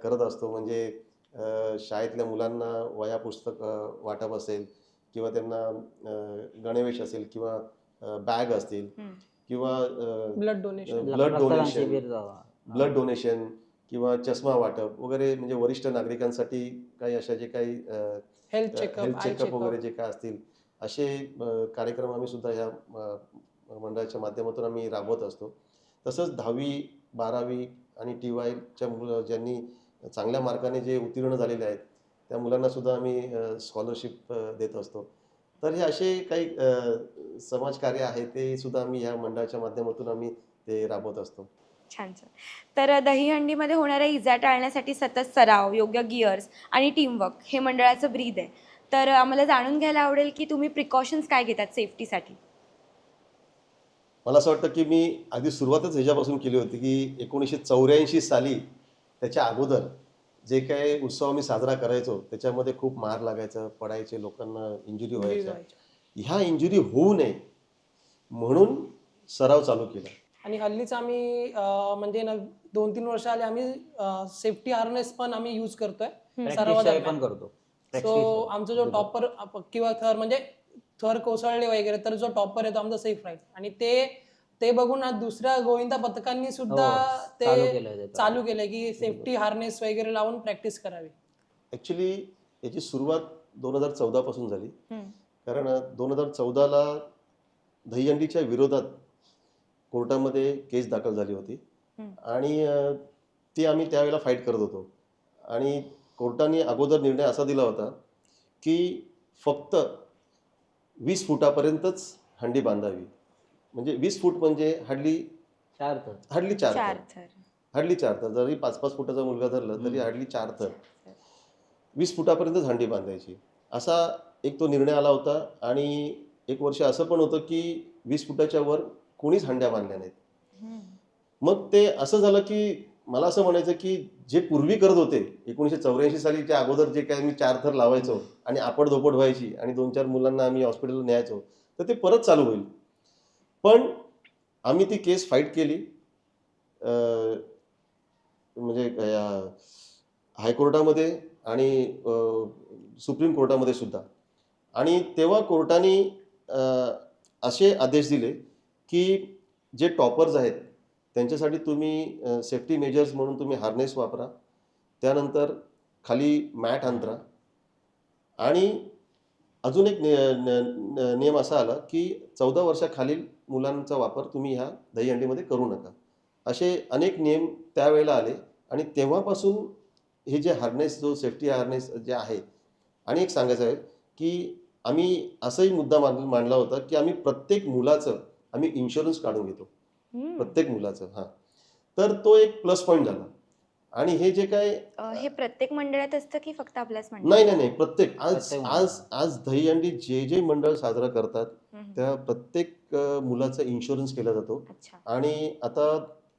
करत असतो. म्हणजे शाळेतल्या मुलांना वह्या पुस्तक वाटप असेल किंवा त्यांना गणवेश असेल किंवा बॅग असतील किंवा ब्लड डोनेशन, रक्तदान शिबिर जावा. ब्लड डोनेशन किंवा चष्मा वाटप वगैरे, म्हणजे वरिष्ठ नागरिकांसाठी काही अशा जे काही हेल्थ चेकअप वगैरे जे काय असतील असे कार्यक्रम आम्ही सुद्धा ह्या मंडळाच्या माध्यमातून आम्ही राबवत असतो. तसंच 10वी 12वी आणि TYच्या मुलं ज्यांनी चांगल्या मार्काने जे उत्तीर्ण झालेले आहेत त्या मुलांना सुद्धा आम्ही स्कॉलरशिप देत असतो. तर हे असे काही समाजकार्य आहे ते सुद्धा आम्ही ह्या मंडळाच्या माध्यमातून आम्ही ते राबवत असतो. छान छान. तर दहीहंडीमध्ये होणाऱ्या इजा टाळण्यासाठी सतत सराव, योग्य गिअर्स आणि टीमवर्क हे मंडळाचं ब्रीद आहे. तर आम्हाला जाणून घ्यायला आवडेल की तुम्ही प्रिकॉशन्स काय घेतात सेफ्टीसाठी? मला असं वाटतं की मी आधी सुरुवातच ह्याच्यापासून केली होती की 1984 साली त्याच्या अगोदर जे काही उत्सव आम्ही साजरा करायचो त्याच्यामध्ये खूप मार लागायचं, पडायचे, लोकांना इंजुरी व्हायच्या. ह्या इंजुरी होऊ नये म्हणून सराव चालू केला. आणि हल्लीच आम्ही म्हणजे ना 2-3 वर्ष आले आम्ही सेफ्टी हार्नेस पण आम्ही यूज करतोय Practice पण करतो. सो आमचा जो टॉपर किंवा थर म्हणजे थर कोसळले वगैरे तर जो टॉपर आहे तो आमचा सेफ राहील. आणि ते बघून आज दुसऱ्या गोविंदा पथकांनी सुद्धा ते चालू केलंय की सेफ्टी हार्नेस वगैरे लावून प्रॅक्टिस करावी. ॲक्च्युली याची सुरुवात 2014 पासून झाली. कारण 2014ला दहीहंडीच्या विरोधात कोर्टामध्ये केस दाखल झाली होती आणि ती आम्ही त्यावेळेला फाईट करत होतो. आणि कोर्टाने अगोदर निर्णय असा दिला होता की फक्त 20 फुटापर्यंतच हंडी बांधावी. म्हणजे 20 फूट म्हणजे हार्डली 4 थर. जरी 5-5 फुटाचा मुलगा धरला तरी हार्डली 4 थर. 20 फुटापर्यंतच हंडी बांधायची असा एक तो निर्णय आला होता. आणि एक वर्ष असं पण होतं की 20 फुटाच्या वर कोणीच हंड्या बांधल्या नाहीत. मग ते असं झालं की मला असं म्हणायचं की जे पूर्वी करत होते 1984 सालीच्या अगोदर जे काय मी 4 थर लावायचो आणि आपड-धोपड व्हायची आणि 2-4 मुलांना आम्ही हॉस्पिटलला न्यायचो तर ते परत चालू होईल. पण आम्ही ती केस फाईट केली म्हणजे हायकोर्टामध्ये आणि सुप्रीम कोर्टामध्ये सुद्धा. आणि तेव्हा कोर्टाने असे आदेश दिले की जे टॉपर्स आहेत त्यांच्यासाठी तुम्ही सेफ्टी मेजर्स म्हणून तुम्ही हार्नेस वापरा, त्यानंतर खाली मॅट अंतरा. आणि अजून एक नियम असा आला की 14 वर्षाखालील मुलांचा वापर तुम्ही ह्या दहीहंडीमध्ये करू नका. असे अनेक नियम त्यावेळेला आले आणि तेव्हापासून हे जे हार्नेस जो सेफ्टी हार्नेस जे आहे. आणि एक सांगायचं आहे की आम्ही असाही मुद्दा मांडला होता की आम्ही प्रत्येक मुलाचं आम्ही इन्शुरन्स काढून घेतो, प्रत्येक मुलाचं. हां, तर तो एक प्लस पॉईंट झाला. आणि हे जे काय हे प्रत्येक मंडळात असतं की फक्त आपल्याच मंडळात? नाही प्रत्येक आज दहीहंडी जे मंडळ साजरा करतात त्या प्रत्येक मुलाचा इन्शुरन्स केला जातो. आणि आता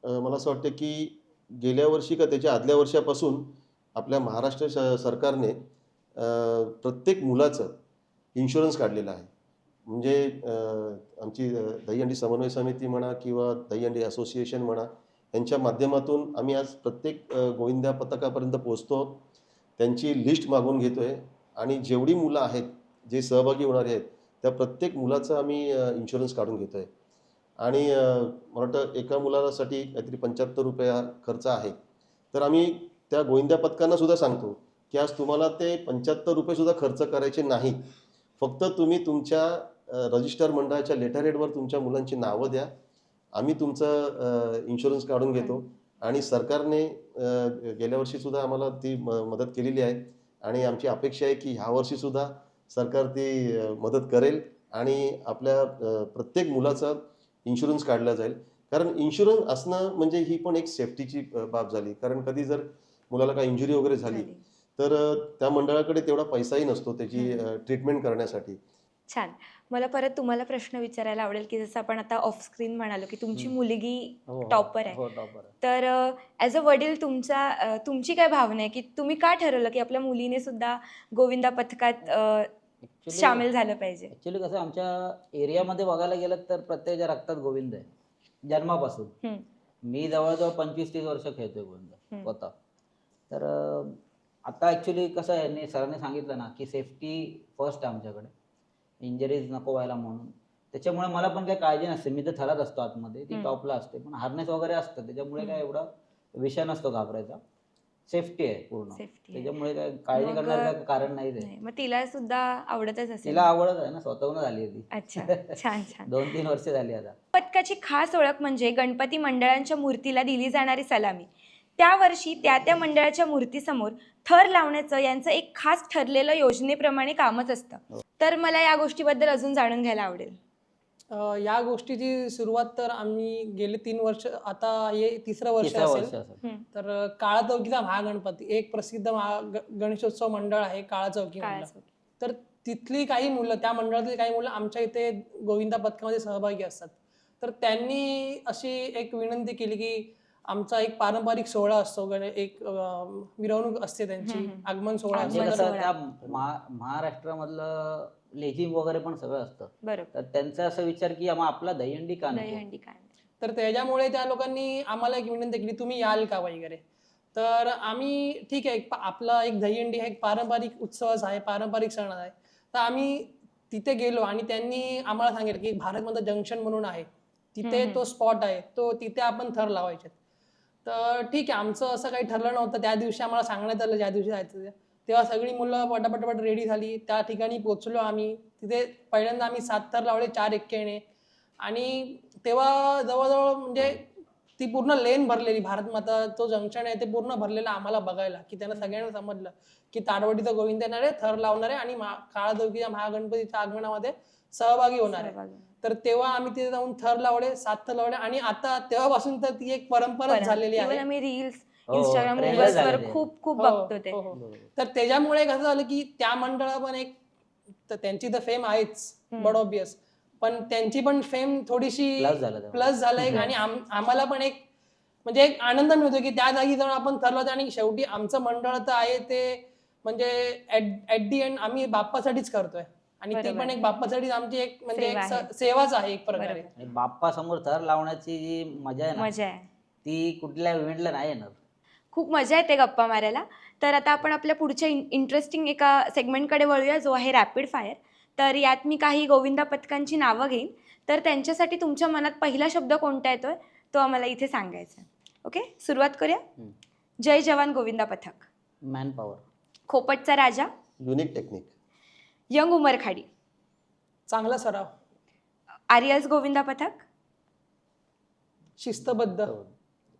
मला असं वाटतं की गेल्या वर्षी का त्याच्या आदल्या वर्षापासून आपल्या महाराष्ट्र सरकारने प्रत्येक मुलाचं इन्शुरन्स काढलेलं आहे. म्हणजे आमची दहीहंडी समन्वय समिती म्हणा किंवा दहीहंडी असोसिएशन म्हणा यांच्या माध्यमातून आम्ही आज प्रत्येक गोविंदा पथकापर्यंत पोहोचतो, त्यांची लिस्ट मागून घेतोय आणि जेवढी मुलं आहेत जे सहभागी होणारे आहेत त्या प्रत्येक मुलाचं आम्ही इन्शुरन्स काढून घेतोय. आणि मला वाटतं एका मुलासाठी काहीतरी 75 रुपये खर्च आहे. तर आम्ही त्या गोविंदा पथकांना सुद्धा सांगतो की आज तुम्हाला ते 75 रुपये सुद्धा खर्च करायचे नाहीत. फक्त तुम्ही तुमच्या रजिस्टर मंडळाच्या लेटर हेडवर तुमच्या मुलांची नावं द्या, आम्ही तुमचं इन्शुरन्स काढून घेतो. आणि सरकारने गेल्या वर्षीसुद्धा आम्हाला ती मदत केलेली आहे आणि आमची अपेक्षा आहे की ह्या वर्षीसुद्धा सरकार ती मदत करेल आणि आपल्या प्रत्येक मुलाचं इन्शुरन्स काढला जाईल. कारण इन्शुरन्स असणं म्हणजे ही पण एक सेफ्टीची बाब झाली. कारण कधी जर मुलाला काही इंजुरी वगैरे झाली तर त्या मंडळाकडे तेवढा पैसाही नसतो त्याची ट्रीटमेंट करण्यासाठी. छान. मला परत तुम्हाला प्रश्न विचारायला आवडेल, की जसं आपण आता ऑफ स्क्रीन म्हणालो, की तुमची मुलगी टॉपर आहे. हो टॉपर आहे. तर ॲज अ वडील तुमची काय भावना आहे, की तुम्ही का ठरवलं, की आपल्या मुलीने सुद्धा गोविंदा पथकात सामील झालं पाहिजे? ऍक्च्युली कसं आहे, आमच्या एरियामध्ये बघायला गेलं तर प्रत्येकाच्या रक्तात गोविंद आहे जन्मापासून. हम्म. मी जवळजवळ 25-30 वर्ष खेळतोय गोविंद स्वतः. तर आता ऍक्च्युली कसं आहे, सरांनी सांगितलं ना की सेफ्टी फर्स्ट आहे आमच्याकडे, इंजरीज नको व्हायला म्हणून. त्याच्यामुळे मला पण काही काळजी नसते. मी तर थरात असतो आतमध्ये, ती टॉपला असते, पण हार्नेस वगैरे असतं, त्याच्यामुळे काय एवढा विषय नसतो घाबरायचा. सेफ्टी आहे पूर्ण, Safety आहे. त्याच्यामुळे काय काळजी मग, करण्याचं काय कारण नाही ते. नाही, मग तिला सुद्धा आवडतच असेल. तिला आवडत आहे ना, स्वतःहून झाली आहे ती. अच्छा, छान छान. 2-3 वर्ष झाली आता. पथकाची खास ओळख म्हणजे गणपती मंडळांच्या मूर्तीला दिली जाणारी सलामी. त्या वर्षी त्या मंडळाच्या मूर्तीसमोर थर लावण्याचं यांचं एक खास ठरलेलं योजनेप्रमाणे कामच असतं. तर मला या गोष्टीबद्दल अजून जाणून घ्यायला आवडेल. या गोष्टीची सुरुवात तर आम्ही गेले 3 वर्ष, आता हे तिसरं वर्ष तिसरं वर्ष असेल. असेल. तर काळा चौकीचा महागणपती एक प्रसिद्ध गणेशोत्सव मंडळ आहे काळा चौकी काळा मंडळ. चौकी. तर तिथली काही मुलं, त्या मंडळातली काही मुलं आमच्या इथे गोविंदा पथकामध्ये सहभागी असतात. तर त्यांनी अशी एक विनंती केली की आमचा एक पारंपरिक सोहळा असतो, एक मिरवणूक असते त्यांची, आगमन सोहळा म्हणजे असतो. कसं तर त्या महाराष्ट्रामधलं लेझिम वगैरे पण सगळं असतं. बरोबर. तर त्यांचा असा विचार की आम्हा आपला दहीहंडी का नाही. दहीहंडी काय? तर त्याच्यामुळे त्या लोकांनी आम्हाला एक विनंती केली, तुम्ही याल का वगैरे. तर आम्ही ठीक आहे, आपला एक दहीहंडी हा एक पारंपरिक उत्सवच आहे, पारंपरिक सण आहे. तर आम्ही तिथे गेलो आणि त्यांनी आम्हाला सांगितलं की भारतमध्ये जंक्शन म्हणून आहे, तिथे तो स्पॉट आहे, तो तिथे आपण थर लावायचे. तर ठीक आहे, आमचं असं काही ठरलं नव्हतं. त्या दिवशी आम्हाला सांगण्यात आलं ज्या दिवशी जायचं तेव्हा सगळी मुलं पटापट रेडी झाली. त्या ठिकाणी पोहोचलो आम्ही. तिथे पहिल्यांदा आम्ही 7 थर लावले 4 एक्क्याने, आणि तेव्हा जवळजवळ म्हणजे ती पूर्ण लेन भरलेली, भारत माता तो जंक्शन आहे ते पूर्ण भरलेलं आम्हाला बघायला, की त्यांना सगळ्यांना समजलं की ताडवडीचा गोविंद येणार आहे, थर लावणार आहे आणि काळा चौकीच्या महागणपतीच्या आगमनामध्ये सहभागी होणार आहे. तर तेव्हा आम्ही तिथे जाऊन थर लावले, 7 थर लावले, आणि आता तेव्हापासून तर ती एक परंपराच झालेली आहे. आम्ही रील्स, हो, इंस्टाग्राम trend वर झालेली आहे. खूप हो, बघतो ते. हो, हो. तर त्याच्यामुळे कसं झालं की त्या मंडळा पण एक, तर त्यांची तर फेम आहेच बड ऑब्वियस, पण त्यांची पण फेम थोडीशी Plus झालं तेव्हा. प्लस झालंय. आणि आम्हाला पण एक म्हणजे एक आनंद मिळतो की त्या जागी जाऊन आपण ठरवतो, आणि शेवटी आमचं मंडळ तर आहे ते म्हणजे ऍट दी एंड आम्ही बाप्पासाठीच करतोय, आणि ती बरोबर. पण एक बाप्पासाठीच आमची एक म्हणजे सेवा आहे. एक सेवाच आहे एक प्रकारे. बरोबर. आणि बाप्पा समोर थर लावण्याची जी मजा आहे ना, मजा आहे. ती कुठल्या इव्हेंटला नाही येणार. खूप मजा येते गप्पा मारायला. तर आता आपण आपल्या पुढच्या इंटरेस्टिंग एका सेगमेंटकडे वळूया, जो आहे रॅपिड फायर. तर यात मी काही गोविंदा पथकांची नावं घेईन, तर त्यांच्यासाठी तुमच्या मनात पहिला शब्द कोणता येतोय तो आम्हाला इथे सांगायचा आहे. ओके, सुरुवात करूया. जय जवान गोविंदा पथक. Man power. खोपटचा राजा. Unique technique. यंग उमरखाडी. चांगला सराव. आर्यल्स गोविंदा पथक. शिस्तबद्ध.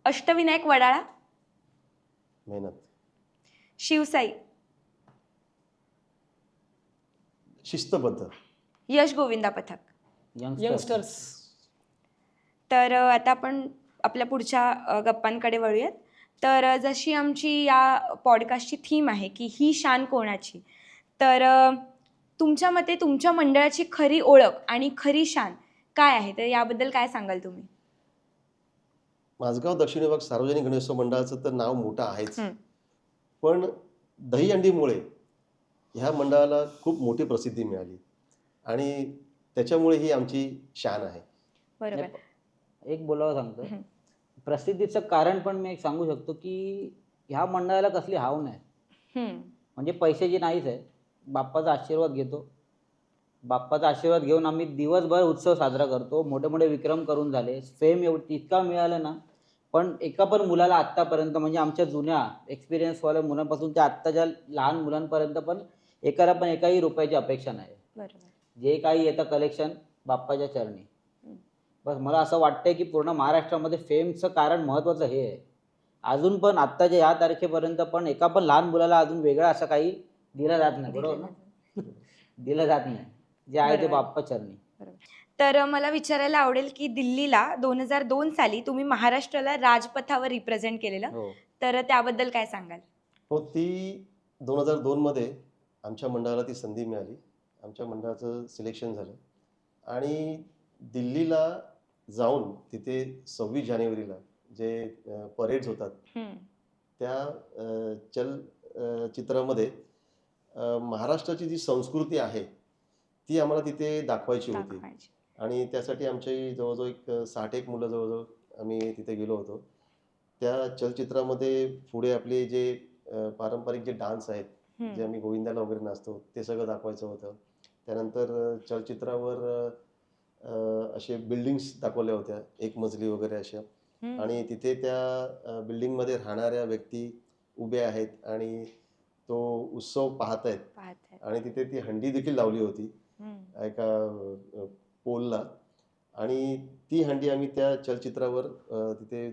अष्टविनायक वडाळा. मेहनत. शिवसाई. शिस्तबद्ध. यश गोविंदा पथक. यंगस्टर्स. तर आता आपण आपल्या पुढच्या गप्पांकडे वळूयात. तर जशी आमची या पॉडकास्टची थीम आहे की ही शान कोणाची, तर तुमच्या मते तुमच्या मंडळाची खरी ओळख आणि खरी शान काय आहे, तर याबद्दल काय सांगाल तुम्ही? माझगाव दक्षिण विभाग सार्वजनिक गणेशोत्सव मंडळाचं तर नाव मोठं आहेच, पण दहीहंडीमुळे ह्या मंडळाला खूप मोठी प्रसिद्धी मिळाली, आणि त्याच्यामुळे ही आमची शान आहे. बरोबर. एक बोलावं सांगतो, प्रसिद्धीचं कारण पण मी एक सांगू शकतो की ह्या मंडळाला कसली हाव नाही, म्हणजे पैशाची नाहीच आहे. बाप्पाचा आशीर्वाद घेतो, बाप्पाचा आशीर्वाद घेऊन आम्ही दिवसभर उत्सव साजरा करतो. मोठे मोठे विक्रम करून झाले, फेम इतका मिळाला ना, पण एका पण मुलाला आत्तापर्यंत, म्हणजे आमच्या जुन्या एक्सपिरियन्सवाल्या मुलांपासून त्या आत्ताच्या लहान मुलांपर्यंत पण एकाला पण एकाही रुपयाची अपेक्षा नाही. बरोबर. जे काही येतं कलेक्शन बाप्पाच्या चरणी. बस मला असं वाटतंय की पूर्ण महाराष्ट्रामध्ये फेमचं कारण महत्त्वाचं हे आहे. अजून पण आत्ताच्या या तारखेपर्यंत पण एका पण लहान मुलाला अजून वेगळं असं काही दिलं जात नाही. बरोबर ना? दिलं जात नाही. जे आहे ते बाप्पा चरणी. तर मला विचारायला आवडेल की दिल्लीला 2002 साली तुम्ही महाराष्ट्राला राजपथावर रिप्रेझेंट केलेलं, हो. तर त्याबद्दल काय सांगाल? हो, ती 2002 मध्ये आमच्या मंडळाला ती संधी मिळाली. आमच्या मंडळाचं सिलेक्शन झालं आणि दिल्लीला जाऊन तिथे 26 जानेवारीला जे परेड्स होतात त्या चित्रामध्ये महाराष्ट्राची जी संस्कृती आहे ती आम्हाला तिथे दाखवायची होती. दाखवायची. आणि त्यासाठी आमची जवळजवळ एक 60 मुलं जवळजवळ आम्ही तिथे गेलो होतो. त्या चलचित्रामध्ये पुढे आपले जे पारंपरिक जे डान्स आहेत, जे आम्ही गोविंदाला वगैरे नाचतो, ते सगळं दाखवायचं होतं. त्यानंतर चलचित्रावर असे बिल्डिंग्स दाखवल्या होत्या, एक मजली वगैरे अशा. आणि तिथे त्या बिल्डिंगमध्ये राहणाऱ्या व्यक्ती उभ्या आहेत आणि तो उत्सव पाहत आहेत. पाहत आहे. आणि तिथे ती हंडी देखील लावली होती एका पोलला. आणि ती हंडी आम्ही त्या चलचित्रावर तिथे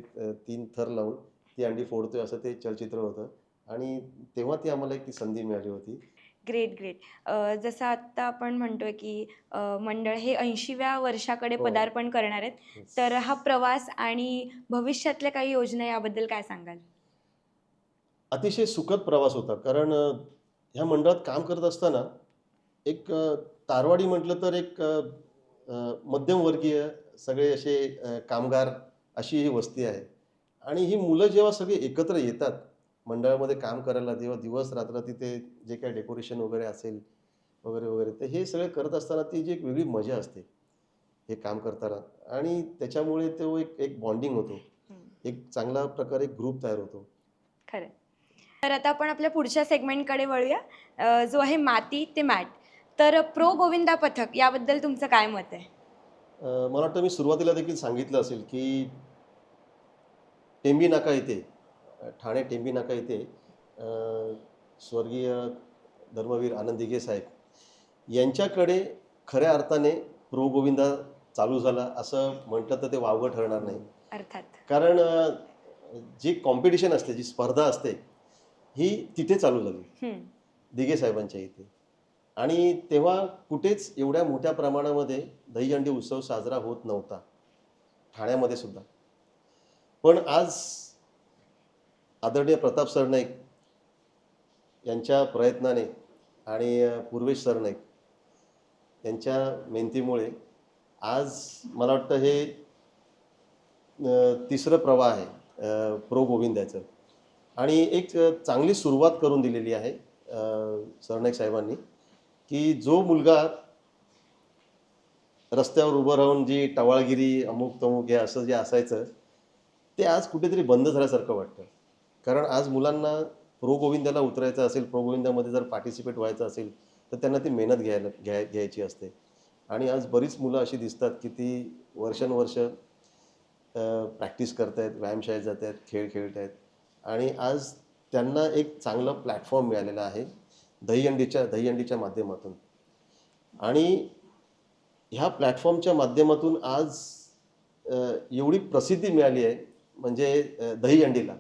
3 थर लावून ती हंडी फोडतोय असं ते चलचित्र होतं. आणि तेव्हा ती आम्हाला एक ती संधी मिळाली होती. Great, great. जसं आत्ता आपण म्हणतोय की मंडळ हे 80व्या वर्षाकडे हो. पदार्पण करणार आहेत. Yes. तर हा प्रवास आणि भविष्यातल्या काही योजना याबद्दल काय सांगाल? अतिशय सुखद प्रवास होता. कारण ह्या मंडळात काम करत असताना एक तारवाडी म्हटलं तर एक मध्यमवर्गीय सगळे असे कामगार अशी ही वस्ती आहे. आणि ही मुलं जेव्हा सगळे एकत्र येतात मंडळामध्ये काम करायला, तेव्हा दिवस रात्र तिथे जे काही डेकोरेशन वगैरे असेल वगैरे वगैरे, तर हे सगळं करत असताना ती जी एक वेगळी मजा असते हे काम करताना. आणि त्याच्यामुळे तो एक एक बॉन्डिंग होतो, एक चांगला प्रकारे ग्रुप तयार होतो. खरं. तर आता आपण आपल्या पुढच्या सेगमेंटकडे वळूया, जो आहे माती ते मॅट. तर प्रो गोविंदा पथक याबद्दल तुमचं काय मत आहे? मला वाटतं मी सुरुवातीला देखील सांगितलं असेल की टेंबी नाका इथे, ठाणे टेंबी नाका इथे स्वर्गीय धर्मवीर आनंद दिघे साहेब यांच्याकडे खऱ्या अर्थाने प्रो गोविंदा चालू झाला असं म्हटलं तर ते वावगं ठरणार नाही. अर्थात. कारण जी कॉम्पिटिशन असते, जी स्पर्धा असते, ही तिथे चालू झाली दिघे साहेबांच्या इथे. आणि तेव्हा कुठेच एवढ्या मोठ्या प्रमाणामध्ये दहीहंडी उत्सव साजरा होत नव्हता, ठाण्यामध्ये सुद्धा. पण आज आदरणीय प्रताप सरनाईक यांच्या प्रयत्नाने आणि पूर्वेश सरनाईक यांच्या मेहनतीमुळे आज मला वाटतं हे तिसरं प्रवाह आहे प्रो गोविंदाचं. आणि एक चांगली सुरुवात करून दिलेली आहे सरनाईक साहेबांनी, की जो मुलगा रस्त्यावर उभं राहून जी टवाळगिरी अमुक तमुक हे असं जे असायचं ते आज कुठेतरी बंद झाल्यासारखं वाटतं. कारण आज मुलांना प्रो गोविंदाला उतरायचं असेल, प्रो गोविंदामध्ये जर पार्टिसिपेट व्हायचं असेल तर त्यांना ती मेहनत घ्यायची असते. आणि आज बरीच मुलं अशी दिसतात की ती वर्षानुवर्ष प्रॅक्टिस करत आहेत, व्यायामशाळेत जात आहेत, खेळ खेळत आहेत. आणि आज त्यांना एक चांगला प्लॅटफॉर्म मिळालेला आहे दहीहंडीच्या माध्यमातून. आणि ह्या प्लॅटफॉर्मच्या माध्यमातून आज एवढी प्रसिद्धी मिळाली आहे म्हणजे दहीहंडीला.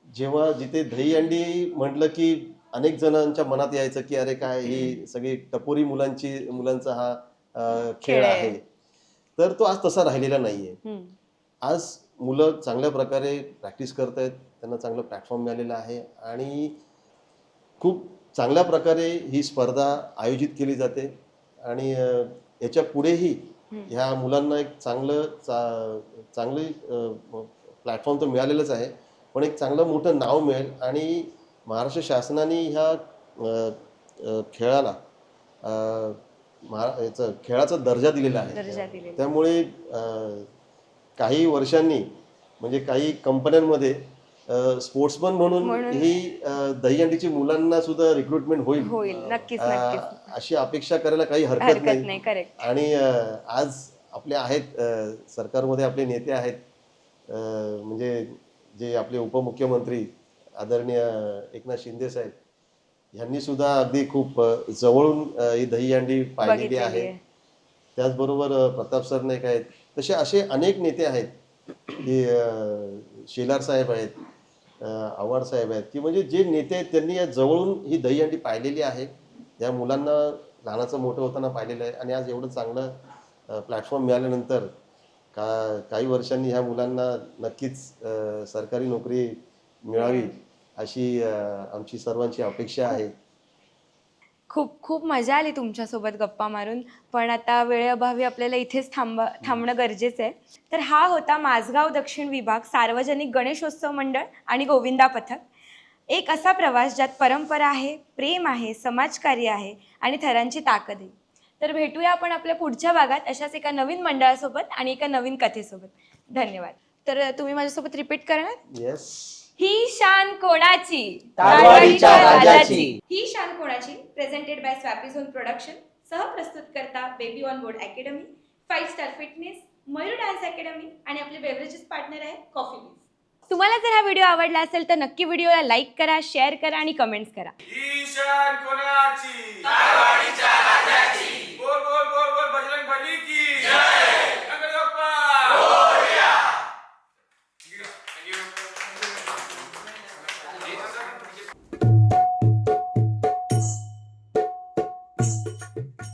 जेव्हा जिथे दहीहंडी म्हटलं की अनेक जणांच्या मनात यायचं की अरे काय ही सगळी टपोरी मुलांचा हा खेळ आहे. तर तो आज तसा राहिलेला नाही आहे. आज मुलं चांगल्या प्रकारे प्रॅक्टिस करत आहेत, त्यांना चांगलं प्लॅटफॉर्म मिळालेलं आहे. आणि खूप चांगल्या प्रकारे ही स्पर्धा आयोजित केली जाते. आणि याच्या पुढेही ह्या मुलांना एक चांगली प्लॅटफॉर्म तर मिळालेलंच आहे, पण एक चांगलं मोठं नाव मिळेल. आणि महाराष्ट्र शासनाने ह्या खेळाला खेळाचा दर्जा दिलेला आहे. त्यामुळे काही वर्षांनी म्हणजे काही कंपन्यांमध्ये स्पोर्ट्समन म्हणून ही दहीहंडीची मुलांना सुद्धा रिक्रुटमेंट होईल. नक्कीच. अशी अपेक्षा करायला काही हरकत नाही. करेक्ट. आणि आज आपले आहेत सरकारमध्ये आपले नेते आहेत, म्हणजे जे आपले उपमुख्यमंत्री आदरणीय एकनाथ शिंदे साहेब यांनी सुद्धा अगदी खूप जवळून ही दहीहंडी पाहिलेली आहे. त्याचबरोबर प्रताप सरनाईक आहेत. तसे असे अनेक नेते आहेत की शेलार साहेब आहेत, आव्हाड साहेब आहेत, की म्हणजे जे नेते आहेत त्यांनी या जवळून ही दहीहंडी पाहिलेली आहे. या मुलांना लहानाचं मोठं होताना पाहिलेलं आहे. आणि आज एवढं चांगलं प्लॅटफॉर्म मिळाल्यानंतर काही वर्षांनी ह्या मुलांना नक्कीच सरकारी नोकरी मिळावी अशी आमची सर्वांची अपेक्षा आहे. खूप खूप मजा आली तुमच्यासोबत गप्पा मारून, पण आता वेळेअभावी आपल्याला इथेच थांबणं गरजेचं आहे. तर हा होता माझगाव दक्षिण विभाग सार्वजनिक गणेशोत्सव मंडळ आणि गोविंदा पथक. एक असा प्रवास ज्यात परंपरा आहे, प्रेम आहे, समाजकार्य आहे आणि थरांची ताकद आहे. तर भेटूया आपण आपल्या पुढच्या भागात अशाच एका नवीन मंडळासोबत आणि एका नवीन कथेसोबत. धन्यवाद. तर तुम्ही माझ्यासोबत रिपीट करणार? येस. ही शान कोणाची? ताडवाडीच्या राजाची. ही शान कोणाची प्रेझेंटेड बाय स्वॅपी झोन प्रोडक्शन, सहप्रस्तुत करता baby on board academy, 5 star fitness, Mayur dance academy आणि आपले बेवरेजेस पार्टनर आहे कॉफी बीज. तुम्हाला जर हा व्हिडिओ आवडला असेल तर नक्की व्हिडिओला लाईक करा, शेअर करा आणि कमेंट्स करा. ही शान कोणाची? ताडवाडीच्या राजाची. बोल बोल बोल बोल बजरंग बली की जय. गणपती बाप्पा मोरया. Thank you.